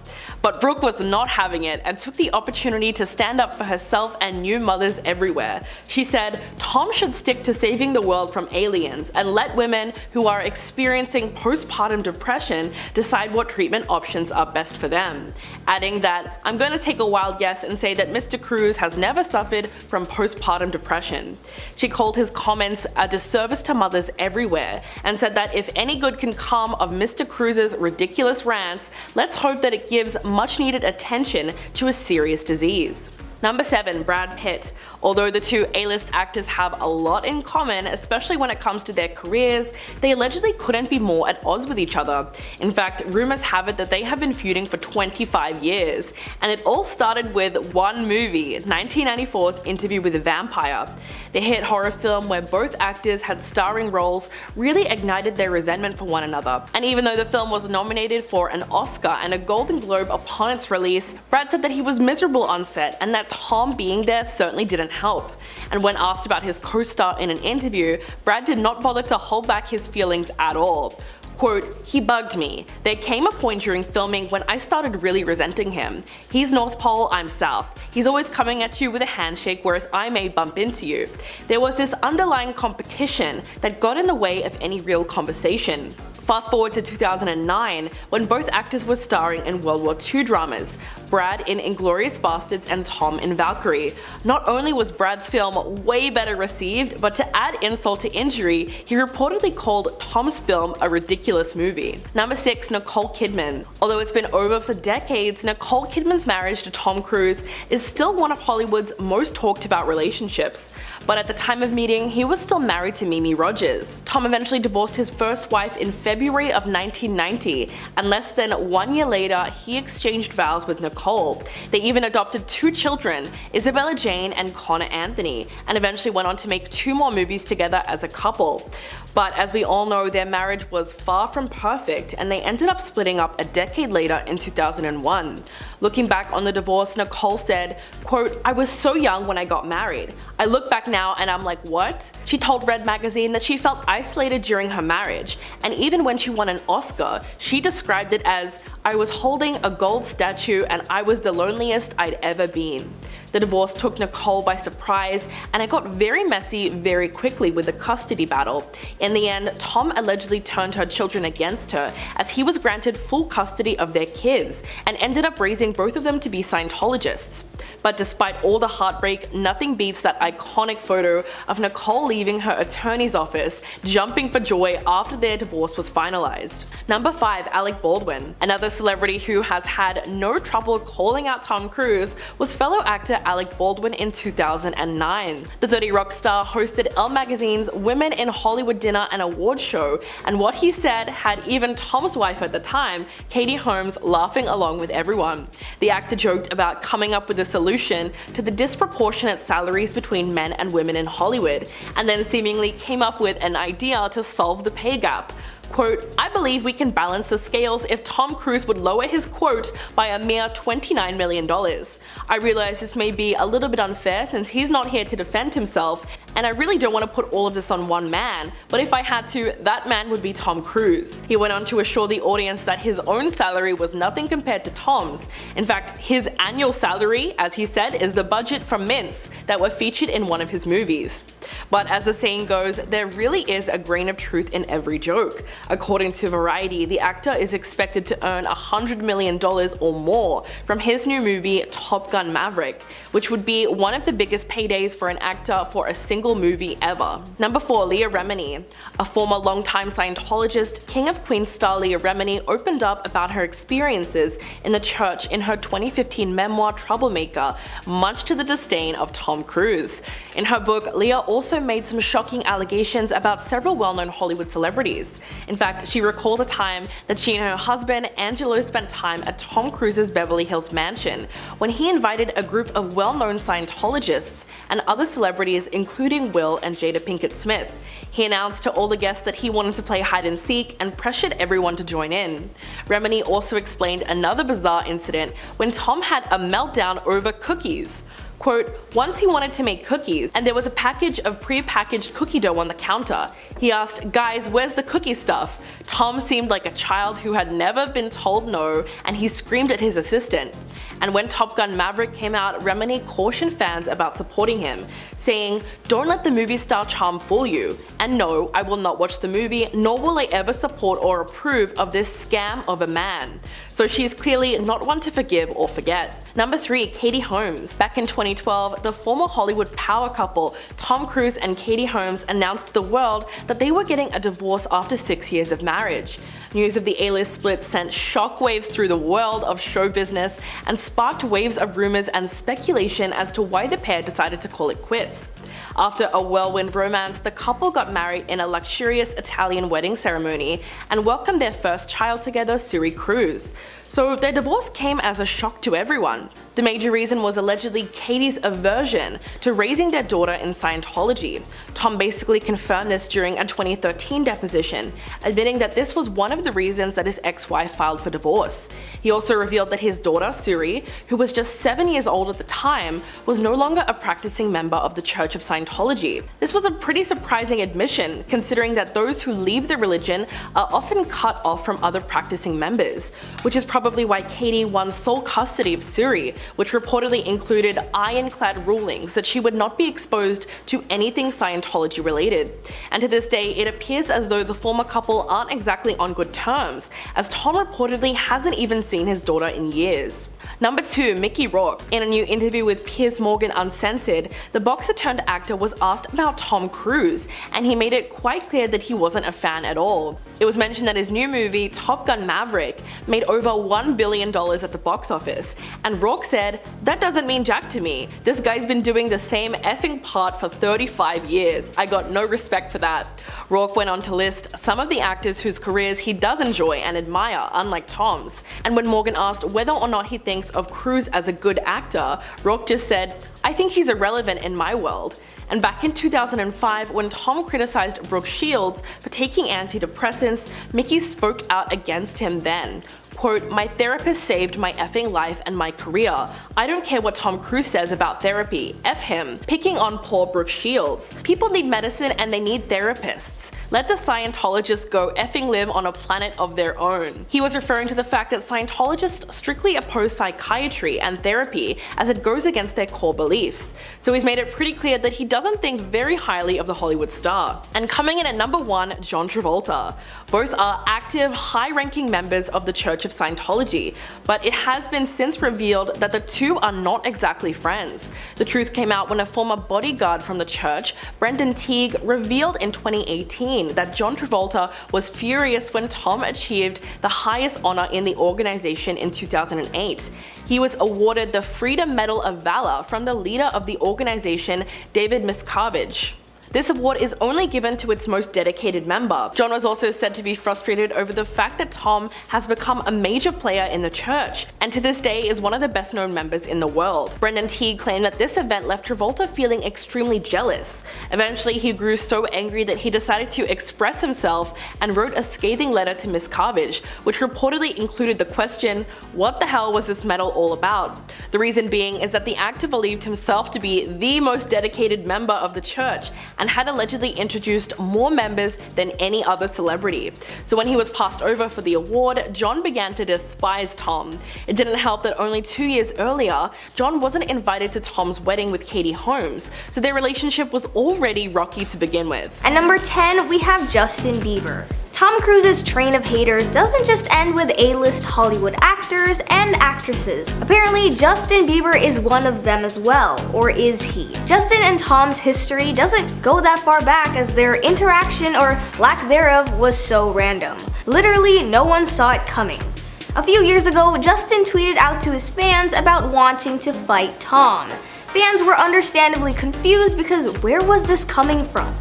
But Brooke was not having it and took the opportunity to stand up for herself and new mothers everywhere. She said, "Tom should stick to saving the world from aliens and let women who are experiencing postpartum depression decide what treatment options are best for them." Adding that, "I'm going to take a wild guess and say that Mr. Cruise has never suffered from postpartum depression." She called his comments a disservice to mothers everywhere and said that if any good can come of Mr. Cruise's ridiculous rants, let's hope that it gives much needed attention to a serious disease. Number 7. Brad Pitt. Although the two A-list actors have a lot in common, especially when it comes to their careers, they allegedly couldn't be more at odds with each other. In fact, rumors have it that they have been feuding for 25 years, and it all started with one movie, 1994's Interview with a Vampire. The hit horror film where both actors had starring roles really ignited their resentment for one another. And even though the film was nominated for an Oscar and a Golden Globe upon its release, Brad said that he was miserable on set and that Tom being there certainly didn't help. And when asked about his co-star in an interview, Brad did not bother to hold back his feelings at all. Quote, "He bugged me. There came a point during filming when I started really resenting him. He's North Pole, I'm South. He's always coming at you with a handshake whereas I may bump into you. There was this underlying competition that got in the way of any real conversation." Fast forward to 2009, when both actors were starring in World War II dramas, Brad in Inglourious Basterds and Tom in Valkyrie. Not only was Brad's film way better received, but to add insult to injury, he reportedly called Tom's film a ridiculous movie. Number 6. Nicole Kidman. Although it's been over for decades, Nicole Kidman's marriage to Tom Cruise is still one of Hollywood's most talked about relationships. But at the time of meeting, he was still married to Mimi Rogers. Tom eventually divorced his first wife in February of 1990, and less than 1 year later, he exchanged vows with Nicole. They even adopted 2 children, Isabella Jane and Connor Anthony, and eventually went on to make 2 more movies together as a couple. But as we all know, their marriage was far from perfect, and they ended up splitting up a decade later in 2001. Looking back on the divorce, Nicole said, quote, "I was so young when I got married. I look back now and I'm like, what?" She told Red Magazine that she felt isolated during her marriage, and even when she won an Oscar, she described it as, "I was holding a gold statue and I was the loneliest I'd ever been." The divorce took Nicole by surprise, and it got very messy very quickly with the custody battle. In the end, Tom allegedly turned her children against her, as he was granted full custody of their kids, and ended up raising both of them to be Scientologists. But despite all the heartbreak, nothing beats that iconic photo of Nicole leaving her attorney's office, jumping for joy after their divorce was finalized. Number 5. Alec Baldwin. Another celebrity who has had no trouble calling out Tom Cruise was fellow actor Alec Baldwin in 2009. The Dirty Rock star hosted Elle Magazine's Women in Hollywood dinner and award show, and what he said had even Tom's wife at the time, Katie Holmes, laughing along with everyone. The actor joked about coming up with a solution to the disproportionate salaries between men and women in Hollywood, and then seemingly came up with an idea to solve the pay gap. Quote, "I believe we can balance the scales if Tom Cruise would lower his quote by a mere $29 million. I realize this may be a little bit unfair since he's not here to defend himself, and I really don't want to put all of this on one man, but if I had to, that man would be Tom Cruise." He went on to assure the audience that his own salary was nothing compared to Tom's. In fact, his annual salary, as he said, is the budget from mints that were featured in one of his movies. But as the saying goes, there really is a grain of truth in every joke. According to Variety, the actor is expected to earn $100 million or more from his new movie Top Gun Maverick, which would be one of the biggest paydays for an actor for a single movie ever. Number 4. Leah Remini. A former longtime Scientologist, King of Queens star Leah Remini opened up about her experiences in the church in her 2015 memoir Troublemaker, much to the disdain of Tom Cruise. In her book, Leah also made some shocking allegations about several well-known Hollywood celebrities. In fact, she recalled a time that she and her husband, Angelo, spent time at Tom Cruise's Beverly Hills mansion when he invited a group of well-known Scientologists and other celebrities including Will and Jada Pinkett Smith. He announced to all the guests that he wanted to play hide and seek and pressured everyone to join in. Remini also explained another bizarre incident when Tom had a meltdown over cookies. Quote, "Once he wanted to make cookies, and there was a package of pre-packaged cookie dough on the counter. He asked, "Guys, where's the cookie stuff?" Tom seemed like a child who had never been told no, and he screamed at his assistant. And when Top Gun Maverick came out, Remini cautioned fans about supporting him, saying, "Don't let the movie star charm fool you. And no, I will not watch the movie, nor will I ever support or approve of this scam of a man." So she's clearly not one to forgive or forget. Number 3, Katie Holmes. Back in 2012, the former Hollywood power couple Tom Cruise and Katie Holmes announced to the world that they were getting a divorce after 6 years of marriage. News of the A-list split sent shockwaves through the world of show business and sparked waves of rumors and speculation as to why the pair decided to call it quits. After a whirlwind romance, the couple got married in a luxurious Italian wedding ceremony and welcomed their first child together, Suri Cruz. So their divorce came as a shock to everyone. The major reason was allegedly Katie's aversion to raising their daughter in Scientology. Tom basically confirmed this during a 2013 deposition, admitting that this was one of the reasons that his ex-wife filed for divorce. He also revealed that his daughter, Suri, who was just 7 years old at the time, was no longer a practicing member of the Church of Scientology. This was a pretty surprising admission, considering that those who leave the religion are often cut off from other practicing members, which is probably why Katie won sole custody of Suri, which reportedly included ironclad rulings that she would not be exposed to anything Scientology related. And to this day, it appears as though the former couple aren't exactly on good terms, as Tom reportedly hasn't even seen his daughter in years. Number 2, Mickey Rourke. In a new interview with Piers Morgan Uncensored, the boxer turned actor was asked about Tom Cruise, and he made it quite clear that he wasn't a fan at all. It was mentioned that his new movie, Top Gun Maverick, made over $1 billion at the box office, and Rourke said, "That doesn't mean jack to me. This guy's been doing the same effing part for 35 years. I got no respect for that." Rourke went on to list some of the actors whose careers he does enjoy and admire, unlike Tom's. And when Morgan asked whether or not he thinks of Cruise as a good actor, Rourke just said, "I think he's irrelevant in my world." And back in 2005, when Tom criticized Brooke Shields for taking antidepressants, Mickey spoke out against him then. Quote, "My therapist saved my effing life and my career. I don't care what Tom Cruise says about therapy. F him," picking on poor Brooke Shields. People need medicine and they need therapists. Let the Scientologists go effing live on a planet of their own. He was referring to the fact that Scientologists strictly oppose psychiatry and therapy as it goes against their core beliefs. So he's made it pretty clear that he doesn't think very highly of the Hollywood star. And coming in at number 1, John Travolta. Both are active, high-ranking members of the Church of Scientology, but it has been since revealed that the two are not exactly friends. The truth came out when a former bodyguard from the church, Brendan Teague, revealed in 2018 that John Travolta was furious when Tom achieved the highest honor in the organization in 2008. He was awarded the Freedom Medal of Valor from the leader of the organization, David Miscavige. This award is only given to its most dedicated member. John was also said to be frustrated over the fact that Tom has become a major player in the church, and to this day is one of the best known members in the world. Brendan Teague claimed that this event left Travolta feeling extremely jealous. Eventually he grew so angry that he decided to express himself and wrote a scathing letter to Miscavige, which reportedly included the question, "What the hell was this medal all about?" The reason being is that the actor believed himself to be the most dedicated member of the church, and had allegedly introduced more members than any other celebrity. So when he was passed over for the award, John began to despise Tom. It didn't help that only 2 years earlier, John wasn't invited to Tom's wedding with Katie Holmes, so their relationship was already rocky to begin with. At number 10, we have Justin Bieber. Tom Cruise's train of haters doesn't just end with A-list Hollywood actors and actresses. Apparently, Justin Bieber is one of them as well, or is he? Justin and Tom's history doesn't go that far back, as their interaction, or lack thereof, was so random. Literally, no one saw it coming. A few years ago, Justin tweeted out to his fans about wanting to fight Tom. Fans were understandably confused because where was this coming from?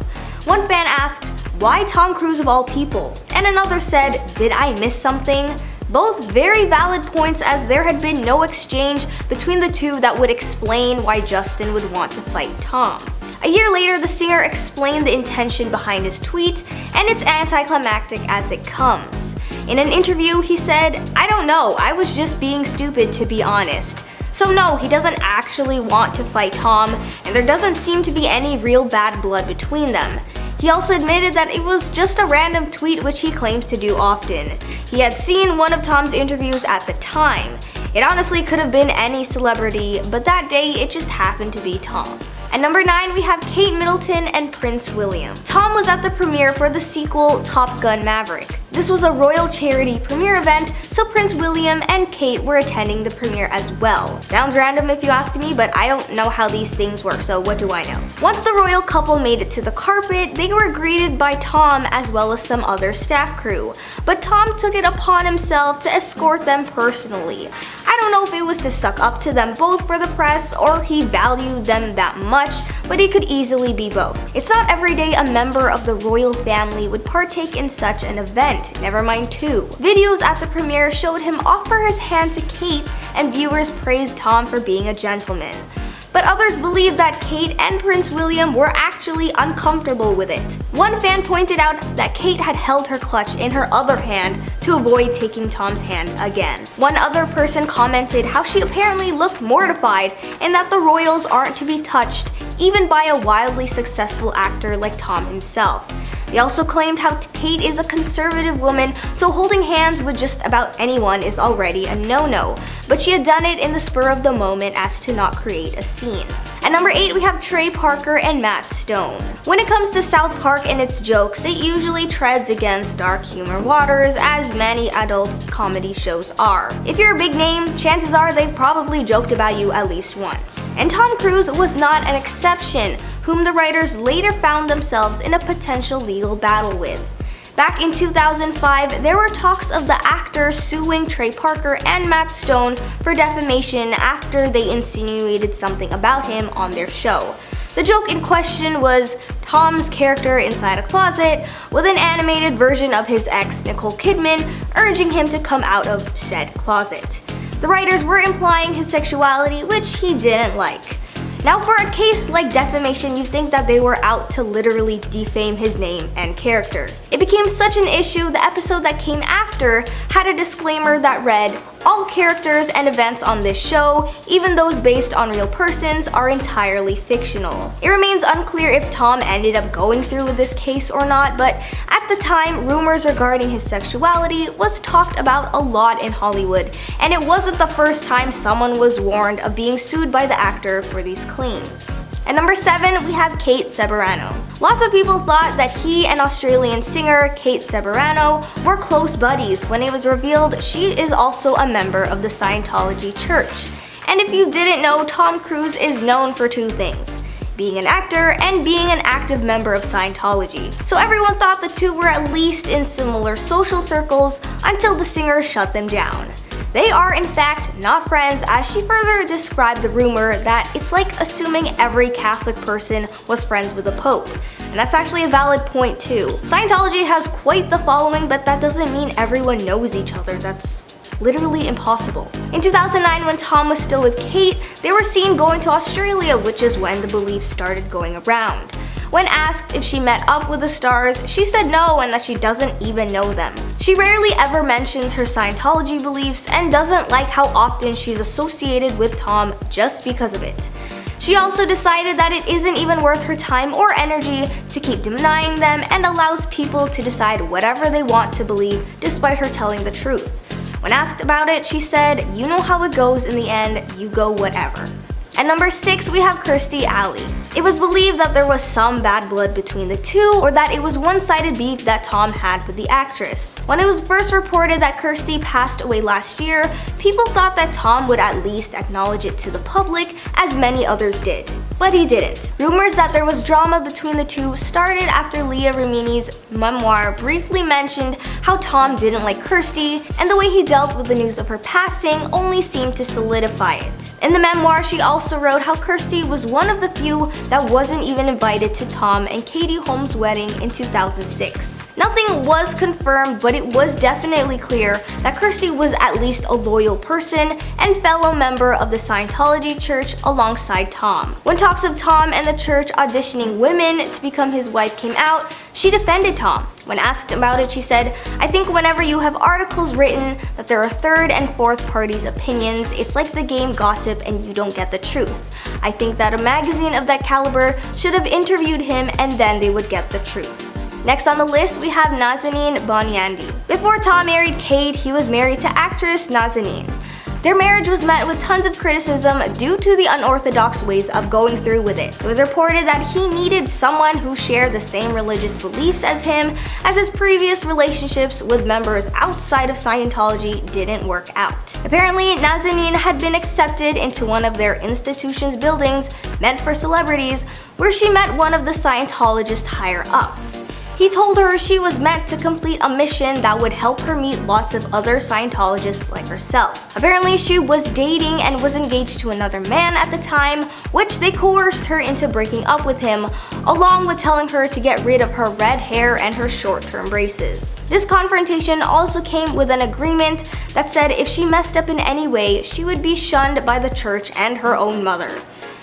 One fan asked, "Why Tom Cruise of all people?" And another said, "Did I miss something?" Both very valid points, as there had been no exchange between the two that would explain why Justin would want to fight Tom. A year later, the singer explained the intention behind his tweet, and it's anticlimactic as it comes. In an interview, he said, "I don't know, I was just being stupid, to be honest." So no, he doesn't actually want to fight Tom, and there doesn't seem to be any real bad blood between them. He also admitted that it was just a random tweet, which he claims to do often. He had seen one of Tom's interviews at the time. It honestly could have been any celebrity, but that day it just happened to be Tom. At number 9, we have Kate Middleton and Prince William. Tom was at the premiere for the sequel Top Gun Maverick. This was a royal charity premiere event, so Prince William and Kate were attending the premiere as well. Sounds random if you ask me, but I don't know how these things work, so what do I know? Once the royal couple made it to the carpet, they were greeted by Tom as well as some other staff crew. But Tom took it upon himself to escort them personally. I don't know if it was to suck up to them both for the press or he valued them that much, but it could easily be both. It's not every day a member of the royal family would partake in such an event, never mind two. Videos at the premiere showed him offer his hand to Kate, and viewers praised Tom for being a gentleman. But others believe that Kate and Prince William were actually uncomfortable with it. One fan pointed out that Kate had held her clutch in her other hand to avoid taking Tom's hand again. One other person commented how she apparently looked mortified and that the royals aren't to be touched, even by a wildly successful actor like Tom himself. They also claimed how Kate is a conservative woman, so holding hands with just about anyone is already a no-no, but she had done it in the spur of the moment as to not create a scene. At number 8, we have Trey Parker and Matt Stone. When it comes to South Park and its jokes, it usually treads against dark humor waters, as many adult comedy shows are. If you're a big name, chances are they've probably joked about you at least once. And Tom Cruise was not an exception, whom the writers later found themselves in a potential legal battle with. Back in 2005, there were talks of the actor suing Trey Parker and Matt Stone for defamation after they insinuated something about him on their show. The joke in question was Tom's character inside a closet with an animated version of his ex, Nicole Kidman, urging him to come out of said closet. The writers were implying his sexuality, which he didn't like. Now, for a case like defamation, you think that they were out to literally defame his name and character. It became such an issue, the episode that came after had a disclaimer that read, "All characters and events on this show, even those based on real persons, are entirely fictional." It remains unclear if Tom ended up going through with this case or not, but at the time, rumors regarding his sexuality was talked about a lot in Hollywood, and it wasn't the first time someone was warned of being sued by the actor for these claims. At number 7, we have Kate Ceberano. Lots of people thought that he and Australian singer Kate Ceberano were close buddies when it was revealed she is also a member of the Scientology church. And if you didn't know, Tom Cruise is known for two things: being an actor and being an active member of Scientology. So everyone thought the two were at least in similar social circles until the singer shut them down. They are in fact not friends, as she further described the rumor that it's like assuming every Catholic person was friends with the Pope. And that's actually a valid point too. Scientology has quite the following, but that doesn't mean everyone knows each other. That's literally impossible. In 2009, when Tom was still with Kate, they were seen going to Australia, which is when the beliefs started going around. When asked if she met up with the stars, she said no and that she doesn't even know them. She rarely ever mentions her Scientology beliefs and doesn't like how often she's associated with Tom just because of it. She also decided that it isn't even worth her time or energy to keep denying them and allows people to decide whatever they want to believe despite her telling the truth. When asked about it, she said, "You know how it goes in the end, you go whatever." At number 6, we have Kirstie Alley. It was believed that there was some bad blood between the two, or that it was one-sided beef that Tom had with the actress. When it was first reported that Kirstie passed away last year, people thought that Tom would at least acknowledge it to the public, as many others did. But he didn't. Rumors that there was drama between the two started after Leah Remini's memoir briefly mentioned how Tom didn't like Kirstie, and the way he dealt with the news of her passing only seemed to solidify it. In the memoir, she also wrote how Kirstie was one of the few that wasn't even invited to Tom and Katie Holmes' wedding in 2006. Nothing was confirmed, but it was definitely clear that Kirstie was at least a loyal person and fellow member of the Scientology church alongside Tom. When talks of Tom and the church auditioning women to become his wife came out, she defended Tom. When asked about it, she said, "I think whenever you have articles written that there are third and fourth parties' opinions, it's like the game Gossip and you don't get the truth. I think that a magazine of that caliber should have interviewed him and then they would get the truth. Next on the list, we have Nazanin Boniandi. Before Tom married Kate, he was married to actress Nazanin. Their marriage was met with tons of criticism due to the unorthodox ways of going through with it. It was reported that he needed someone who shared the same religious beliefs as him, as his previous relationships with members outside of Scientology didn't work out. Apparently, Nazanin had been accepted into one of their institution's buildings meant for celebrities, where she met one of the Scientologist higher-ups. He told her she was meant to complete a mission that would help her meet lots of other Scientologists like herself. Apparently, she was dating and was engaged to another man at the time, which they coerced her into breaking up with him, along with telling her to get rid of her red hair and her short-term braces. This confrontation also came with an agreement that said if she messed up in any way, she would be shunned by the church and her own mother.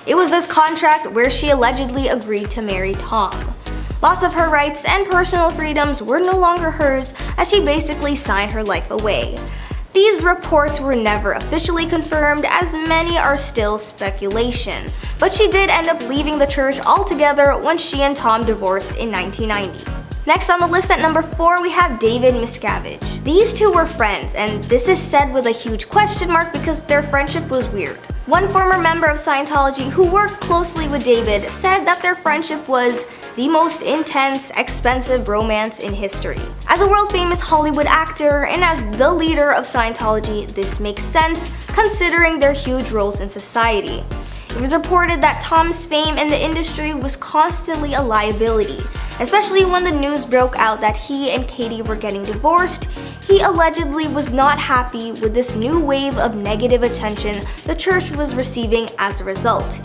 It was this contract where she allegedly agreed to marry Tom. Lots of her rights and personal freedoms were no longer hers, as she basically signed her life away. These reports were never officially confirmed, as many are still speculation, but she did end up leaving the church altogether when she and Tom divorced in 1990. Next on the list at number 4, we have David Miscavige. These two were friends, and this is said with a huge question mark because their friendship was weird. One former member of Scientology who worked closely with David said that their friendship was the most intense, expensive romance in history. As a world-famous Hollywood actor and as the leader of Scientology, this makes sense considering their huge roles in society. It was reported that Tom's fame in the industry was constantly a liability, especially when the news broke out that he and Katie were getting divorced. He allegedly was not happy with this new wave of negative attention the church was receiving as a result.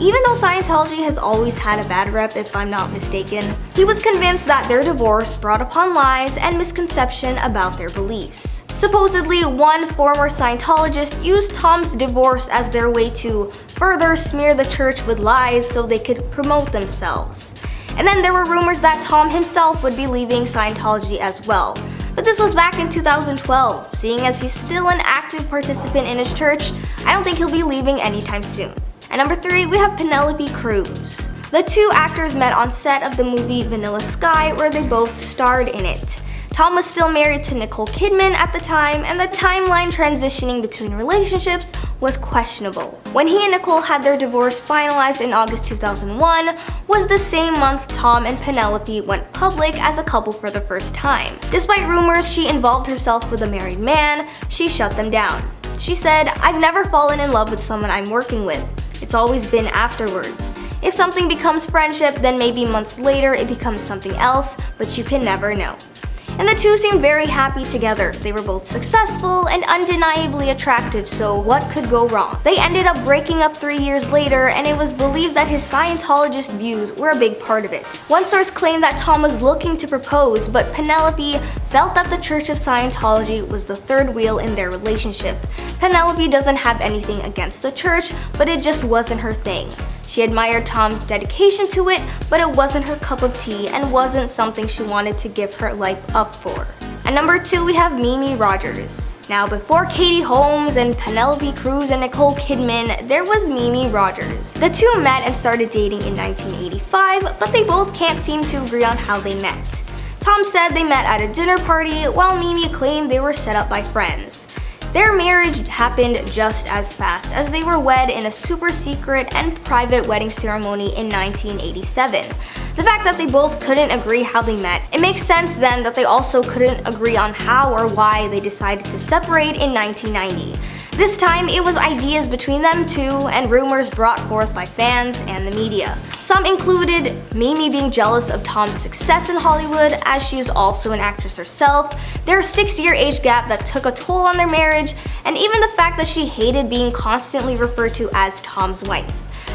Even though Scientology has always had a bad rep, if I'm not mistaken, he was convinced that their divorce brought upon lies and misconception about their beliefs. Supposedly, one former Scientologist used Tom's divorce as their way to further smear the church with lies so they could promote themselves. And then there were rumors that Tom himself would be leaving Scientology as well. But this was back in 2012. Seeing as he's still an active participant in his church, I don't think he'll be leaving anytime soon. At number 3, we have Penelope Cruz. The two actors met on set of the movie Vanilla Sky, where they both starred in it. Tom was still married to Nicole Kidman at the time, and the timeline transitioning between relationships was questionable. When he and Nicole had their divorce finalized in August 2001, was the same month Tom and Penelope went public as a couple for the first time. Despite rumors she involved herself with a married man, she shut them down. She said, "I've never fallen in love with someone I'm working with. It's always been afterwards. If something becomes friendship, then maybe months later it becomes something else, but you can never know." And the two seemed very happy together. They were both successful and undeniably attractive, so what could go wrong? They ended up breaking up 3 years later, and it was believed that his Scientologist views were a big part of it. One source claimed that Tom was looking to propose, but Penelope felt that the Church of Scientology was the third wheel in their relationship. Penelope doesn't have anything against the church, but it just wasn't her thing. She admired Tom's dedication to it, but it wasn't her cup of tea and wasn't something she wanted to give her life up for. At number 2, we have Mimi Rogers. Now, before Katie Holmes and Penelope Cruz and Nicole Kidman, there was Mimi Rogers. The two met and started dating in 1985, but they both can't seem to agree on how they met. Tom said they met at a dinner party, while Mimi claimed they were set up by friends. Their marriage happened just as fast, as they were wed in a super secret and private wedding ceremony in 1987. The fact that they both couldn't agree how they met, it makes sense then that they also couldn't agree on how or why they decided to separate in 1990. This time, it was ideas between them two and rumors brought forth by fans and the media. Some included Mimi being jealous of Tom's success in Hollywood, as she is also an actress herself, their 6-year age gap that took a toll on their marriage, and even the fact that she hated being constantly referred to as Tom's wife.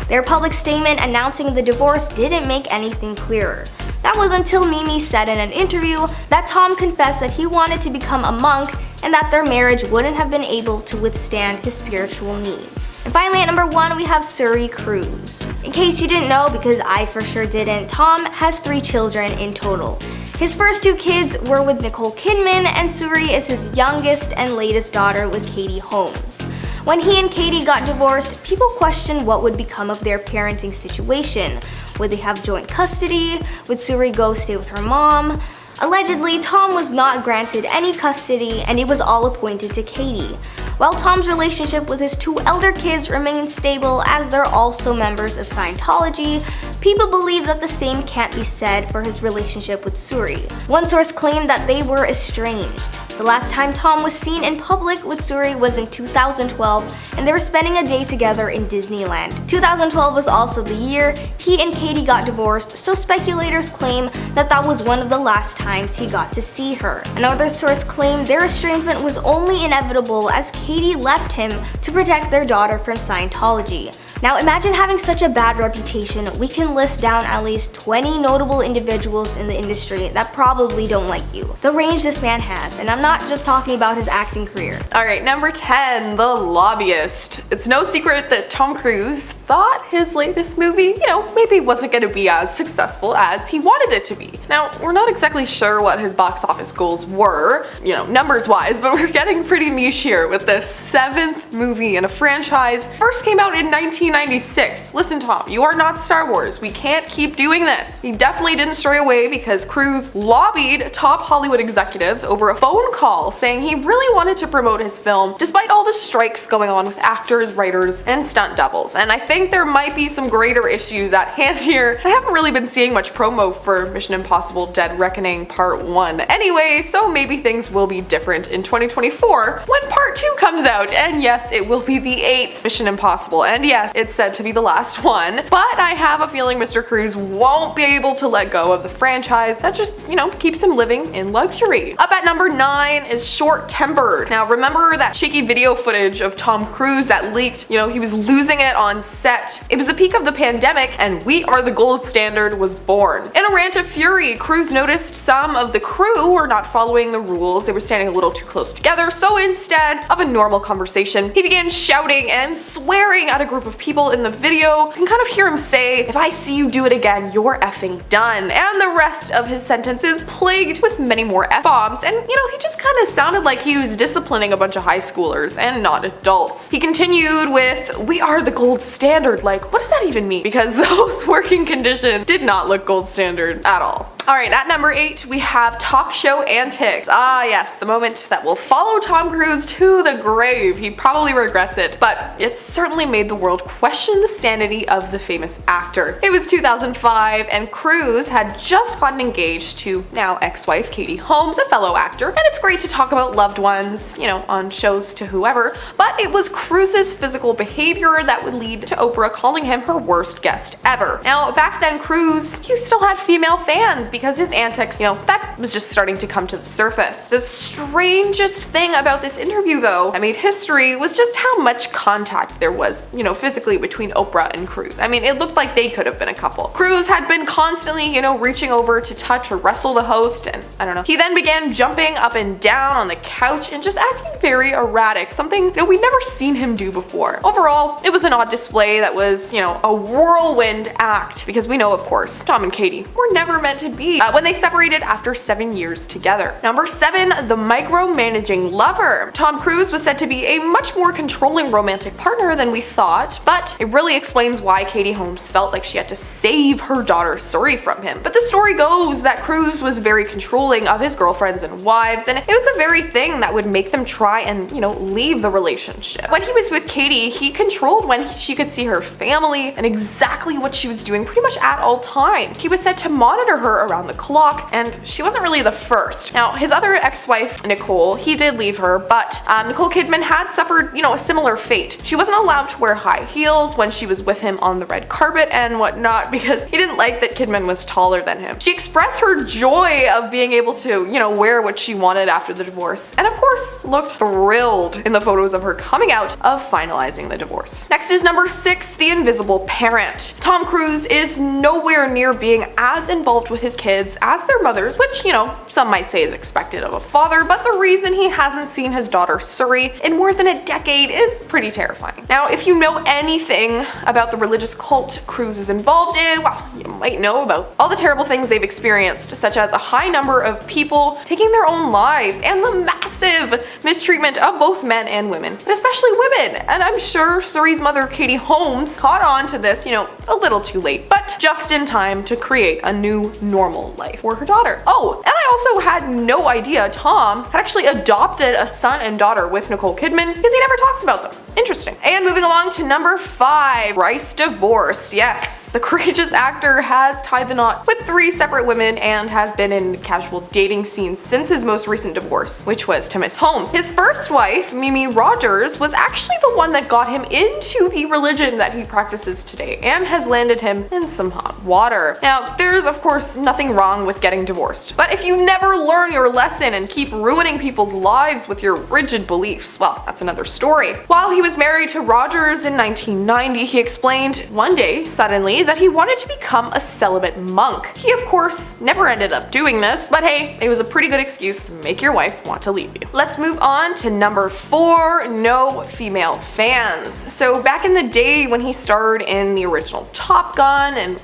Their public statement announcing the divorce didn't make anything clearer. That was until Mimi said in an interview that Tom confessed that he wanted to become a monk and that their marriage wouldn't have been able to withstand his spiritual needs. And finally, at number 1, we have Suri Cruz. In case you didn't know, because I for sure didn't, Tom has 3 children in total. His first 2 kids were with Nicole Kidman, and Suri is his youngest and latest daughter with Katie Holmes. When he and Katie got divorced, people questioned what would become of their parenting situation. Would they have joint custody? Would Suri go stay with her mom? Allegedly, Tom was not granted any custody and it was all appointed to Katie. While Tom's relationship with his 2 elder kids remains stable as they're also members of Scientology, people believe that the same can't be said for his relationship with Suri. One source claimed that they were estranged. The last time Tom was seen in public with Suri was in 2012 and they were spending a day together in Disneyland. 2012 was also the year he and Katie got divorced, so speculators claim that that was one of the last times he got to see her. Another source claimed their estrangement was only inevitable as Katie left him to protect their daughter from Scientology. Now imagine having such a bad reputation. We can list down at least 20 notable individuals in the industry that probably don't like you. The range this man has, and I'm not just talking about his acting career. Alright, number 10, The Lobbyist. It's no secret that Tom Cruise thought his latest movie, maybe wasn't going to be as successful as he wanted it to be. Now, we're not exactly sure what his box office goals were, numbers wise, but we're getting pretty niche here with the 7th movie in a franchise. First came out in 1996. Listen, Tom, you are not Star Wars. We can't keep doing this. He definitely didn't stray away because Cruise lobbied top Hollywood executives over a phone call saying he really wanted to promote his film despite all the strikes going on with actors, writers, and stunt doubles. And I think there might be some greater issues at hand here. I haven't really been seeing much promo for Mission Impossible Dead Reckoning Part 1 anyway, so maybe things will be different in 2024 when Part 2 comes out. And yes, it will be the 8th Mission Impossible, and yes, it's said to be the last one, but I have a feeling Mr. Cruise won't be able to let go of the franchise. That just, keeps him living in luxury. Up at number 9 is Short Tempered. Now remember that shaky video footage of Tom Cruise that leaked? He was losing it on set. It was the peak of the pandemic and We Are the Gold Standard was born. In a rant of fury, Cruise noticed some of the crew were not following the rules. They were standing a little too close together, so instead of a normal conversation, he began shouting and swearing at a group of people in the video. You can kind of hear him say, "If I see you do it again, you're effing done." And the rest of his sentence is plagued with many more F-bombs, and he just kind of sounded like he was disciplining a bunch of high schoolers and not adults. He continued with, "We are the gold standard." Like, what does that even mean? Because those working conditions did not look gold standard at all. Alright, at number 8, we have Talk Show Antics. Ah yes, the moment that will follow Tom Cruise to the grave. He probably regrets it, but it certainly made the world question the sanity of the famous actor. It was 2005 and Cruise had just gotten engaged to now ex-wife Katie Holmes, a fellow actor, and it's great to talk about loved ones, on shows to whoever, but it was Cruise's physical behavior that would lead to Oprah calling him her worst guest ever. Now, back then Cruise, he still had female fans because his antics, that was just starting to come to the surface. The strangest thing about this interview though, that made history, was just how much contact there was, physically between Oprah and Cruise. I mean, it looked like they could have been a couple. Cruise had been constantly, reaching over to touch or wrestle the host, and I don't know. He then began jumping up and down on the couch and just acting very erratic, something, we'd never seen him do before. Overall, it was an odd display that was, a whirlwind act, because we know, of course, Tom and Katie were never meant to be when they separated after 7 years together. Number 7, the micromanaging lover. Tom Cruise was said to be a much more controlling romantic partner than we thought, but it really explains why Katie Holmes felt like she had to save her daughter Suri from him. But the story goes that Cruise was very controlling of his girlfriends and wives, and it was the very thing that would make them try and, leave the relationship. When he was with Katie, he controlled when she could see her family and exactly what she was doing pretty much at all times. He was said to monitor her around the clock, and she wasn't really the first. Now, his other ex-wife, Nicole, he did leave her, but Nicole Kidman had suffered, a similar fate. She wasn't allowed to wear high heels when she was with him on the red carpet and whatnot because he didn't like that Kidman was taller than him. She expressed her joy of being able to, wear what she wanted after the divorce, and of course, looked thrilled in the photos of her coming out of finalizing the divorce. Next is number 6, the invisible parent. Tom Cruise is nowhere near being as involved with his kids as their mothers, which, some might say is expected of a father, but the reason he hasn't seen his daughter Suri in more than a decade is pretty terrifying. Now, if you know anything about the religious cult Cruise is involved in, well, you might know about all the terrible things they've experienced, such as a high number of people taking their own lives and the massive mistreatment of both men and women, but especially women. And I'm sure Suri's mother, Katie Holmes, caught on to this, a little too late, but just in time to create a new normal life for her daughter. Oh, and I also had no idea Tom had actually adopted a son and daughter with Nicole Kidman, because he never talks about them. Interesting. And moving along to number 5, Bryce divorced. Yes, the courageous actor has tied the knot with 3 separate women and has been in casual dating scenes since his most recent divorce, which was to Miss Holmes. His first wife, Mimi Rogers, was actually the one that got him into the religion that he practices today and has landed him in some hot water. Now, there's of course nothing wrong with getting divorced, but if you never learn your lesson and keep ruining people's lives with your rigid beliefs, well, that's another story. While he was married to Rogers in 1990, he explained one day, suddenly, that he wanted to become a celibate monk. He, of course, never ended up doing this, but hey, it was a pretty good excuse to make your wife want to leave you. Let's move on to number 4, no female fans. So back in the day when he starred in the original Top Gun and,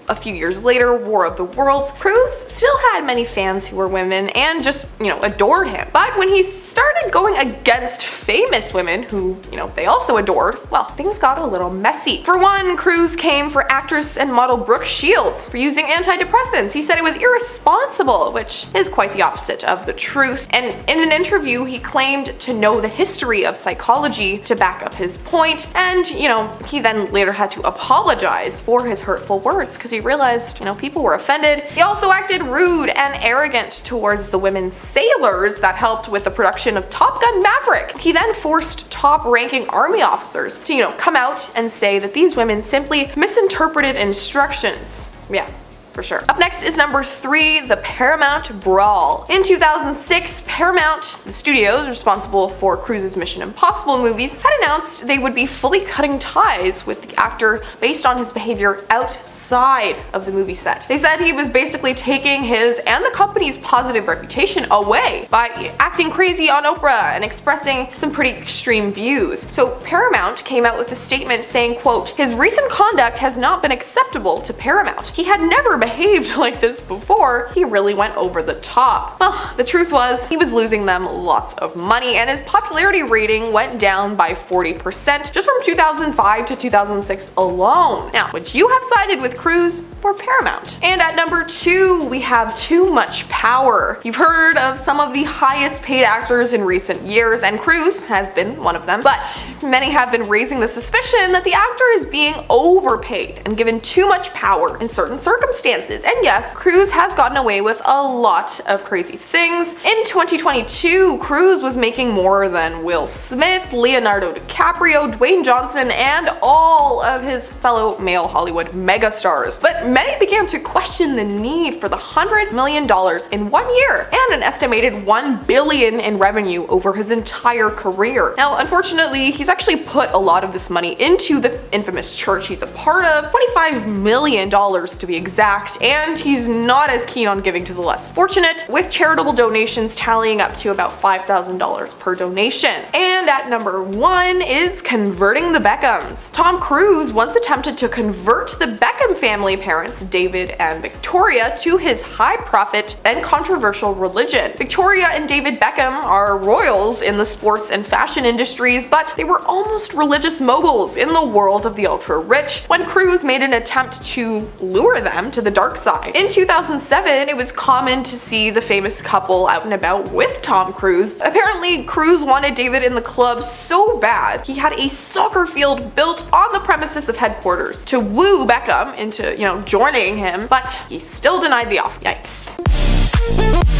a few years later, War of the Worlds, Cruise still had many fans who were women and just, adored him. But when he started going against famous women who, they also adored, well, things got a little messy. For one, Cruise came for actress and model Brooke Shields for using antidepressants. He said it was irresponsible, which is quite the opposite of the truth. And in an interview, he claimed to know the history of psychology to back up his point. And, he then later had to apologize for his hurtful words because he realized, people were offended. He also acted rude and arrogant towards the women sailors that helped with the production of Top Gun Maverick. He then forced top-ranking army officers to, come out and say that these women simply misinterpreted instructions. Yeah. For sure. Up next is number 3, the Paramount Brawl. In 2006, Paramount, the studio responsible for Cruise's Mission Impossible movies, had announced they would be fully cutting ties with the actor based on his behavior outside of the movie set. They said he was basically taking his and the company's positive reputation away by acting crazy on Oprah and expressing some pretty extreme views. So Paramount came out with a statement saying, quote, "His recent conduct has not been acceptable to Paramount. He had never behaved like this before. He really went over the top." Well, the truth was, he was losing them lots of money and his popularity rating went down by 40% just from 2005 to 2006 alone. Now, would you have sided with Cruise or Paramount? And at number 2, we have Too Much Power. You've heard of some of the highest paid actors in recent years, and Cruise has been one of them, but many have been raising the suspicion that the actor is being overpaid and given too much power in certain circumstances. And yes, Cruise has gotten away with a lot of crazy things. In 2022, Cruise was making more than Will Smith, Leonardo DiCaprio, Dwayne Johnson, and all of his fellow male Hollywood megastars. But many began to question the need for the $100 million in 1 year and an estimated $1 billion in revenue over his entire career. Now, unfortunately, he's actually put a lot of this money into the infamous church he's a part of, $25 million to be exact, and he's not as keen on giving to the less fortunate, with charitable donations tallying up to about $5,000 per donation. And at number 1 is converting the Beckhams. Tom Cruise once attempted to convert the Beckham family parents, David and Victoria, to his high-profit and controversial religion. Victoria and David Beckham are royals in the sports and fashion industries, but they were almost religious moguls in the world of the ultra-rich when Cruise made an attempt to lure them to the dark side. In 2007, it was common to see the famous couple out and about with Tom Cruise. Apparently, Cruise wanted David in the club so bad, he had a soccer field built on the premises of headquarters to woo Beckham into, joining him, but he still denied the offer. Yikes.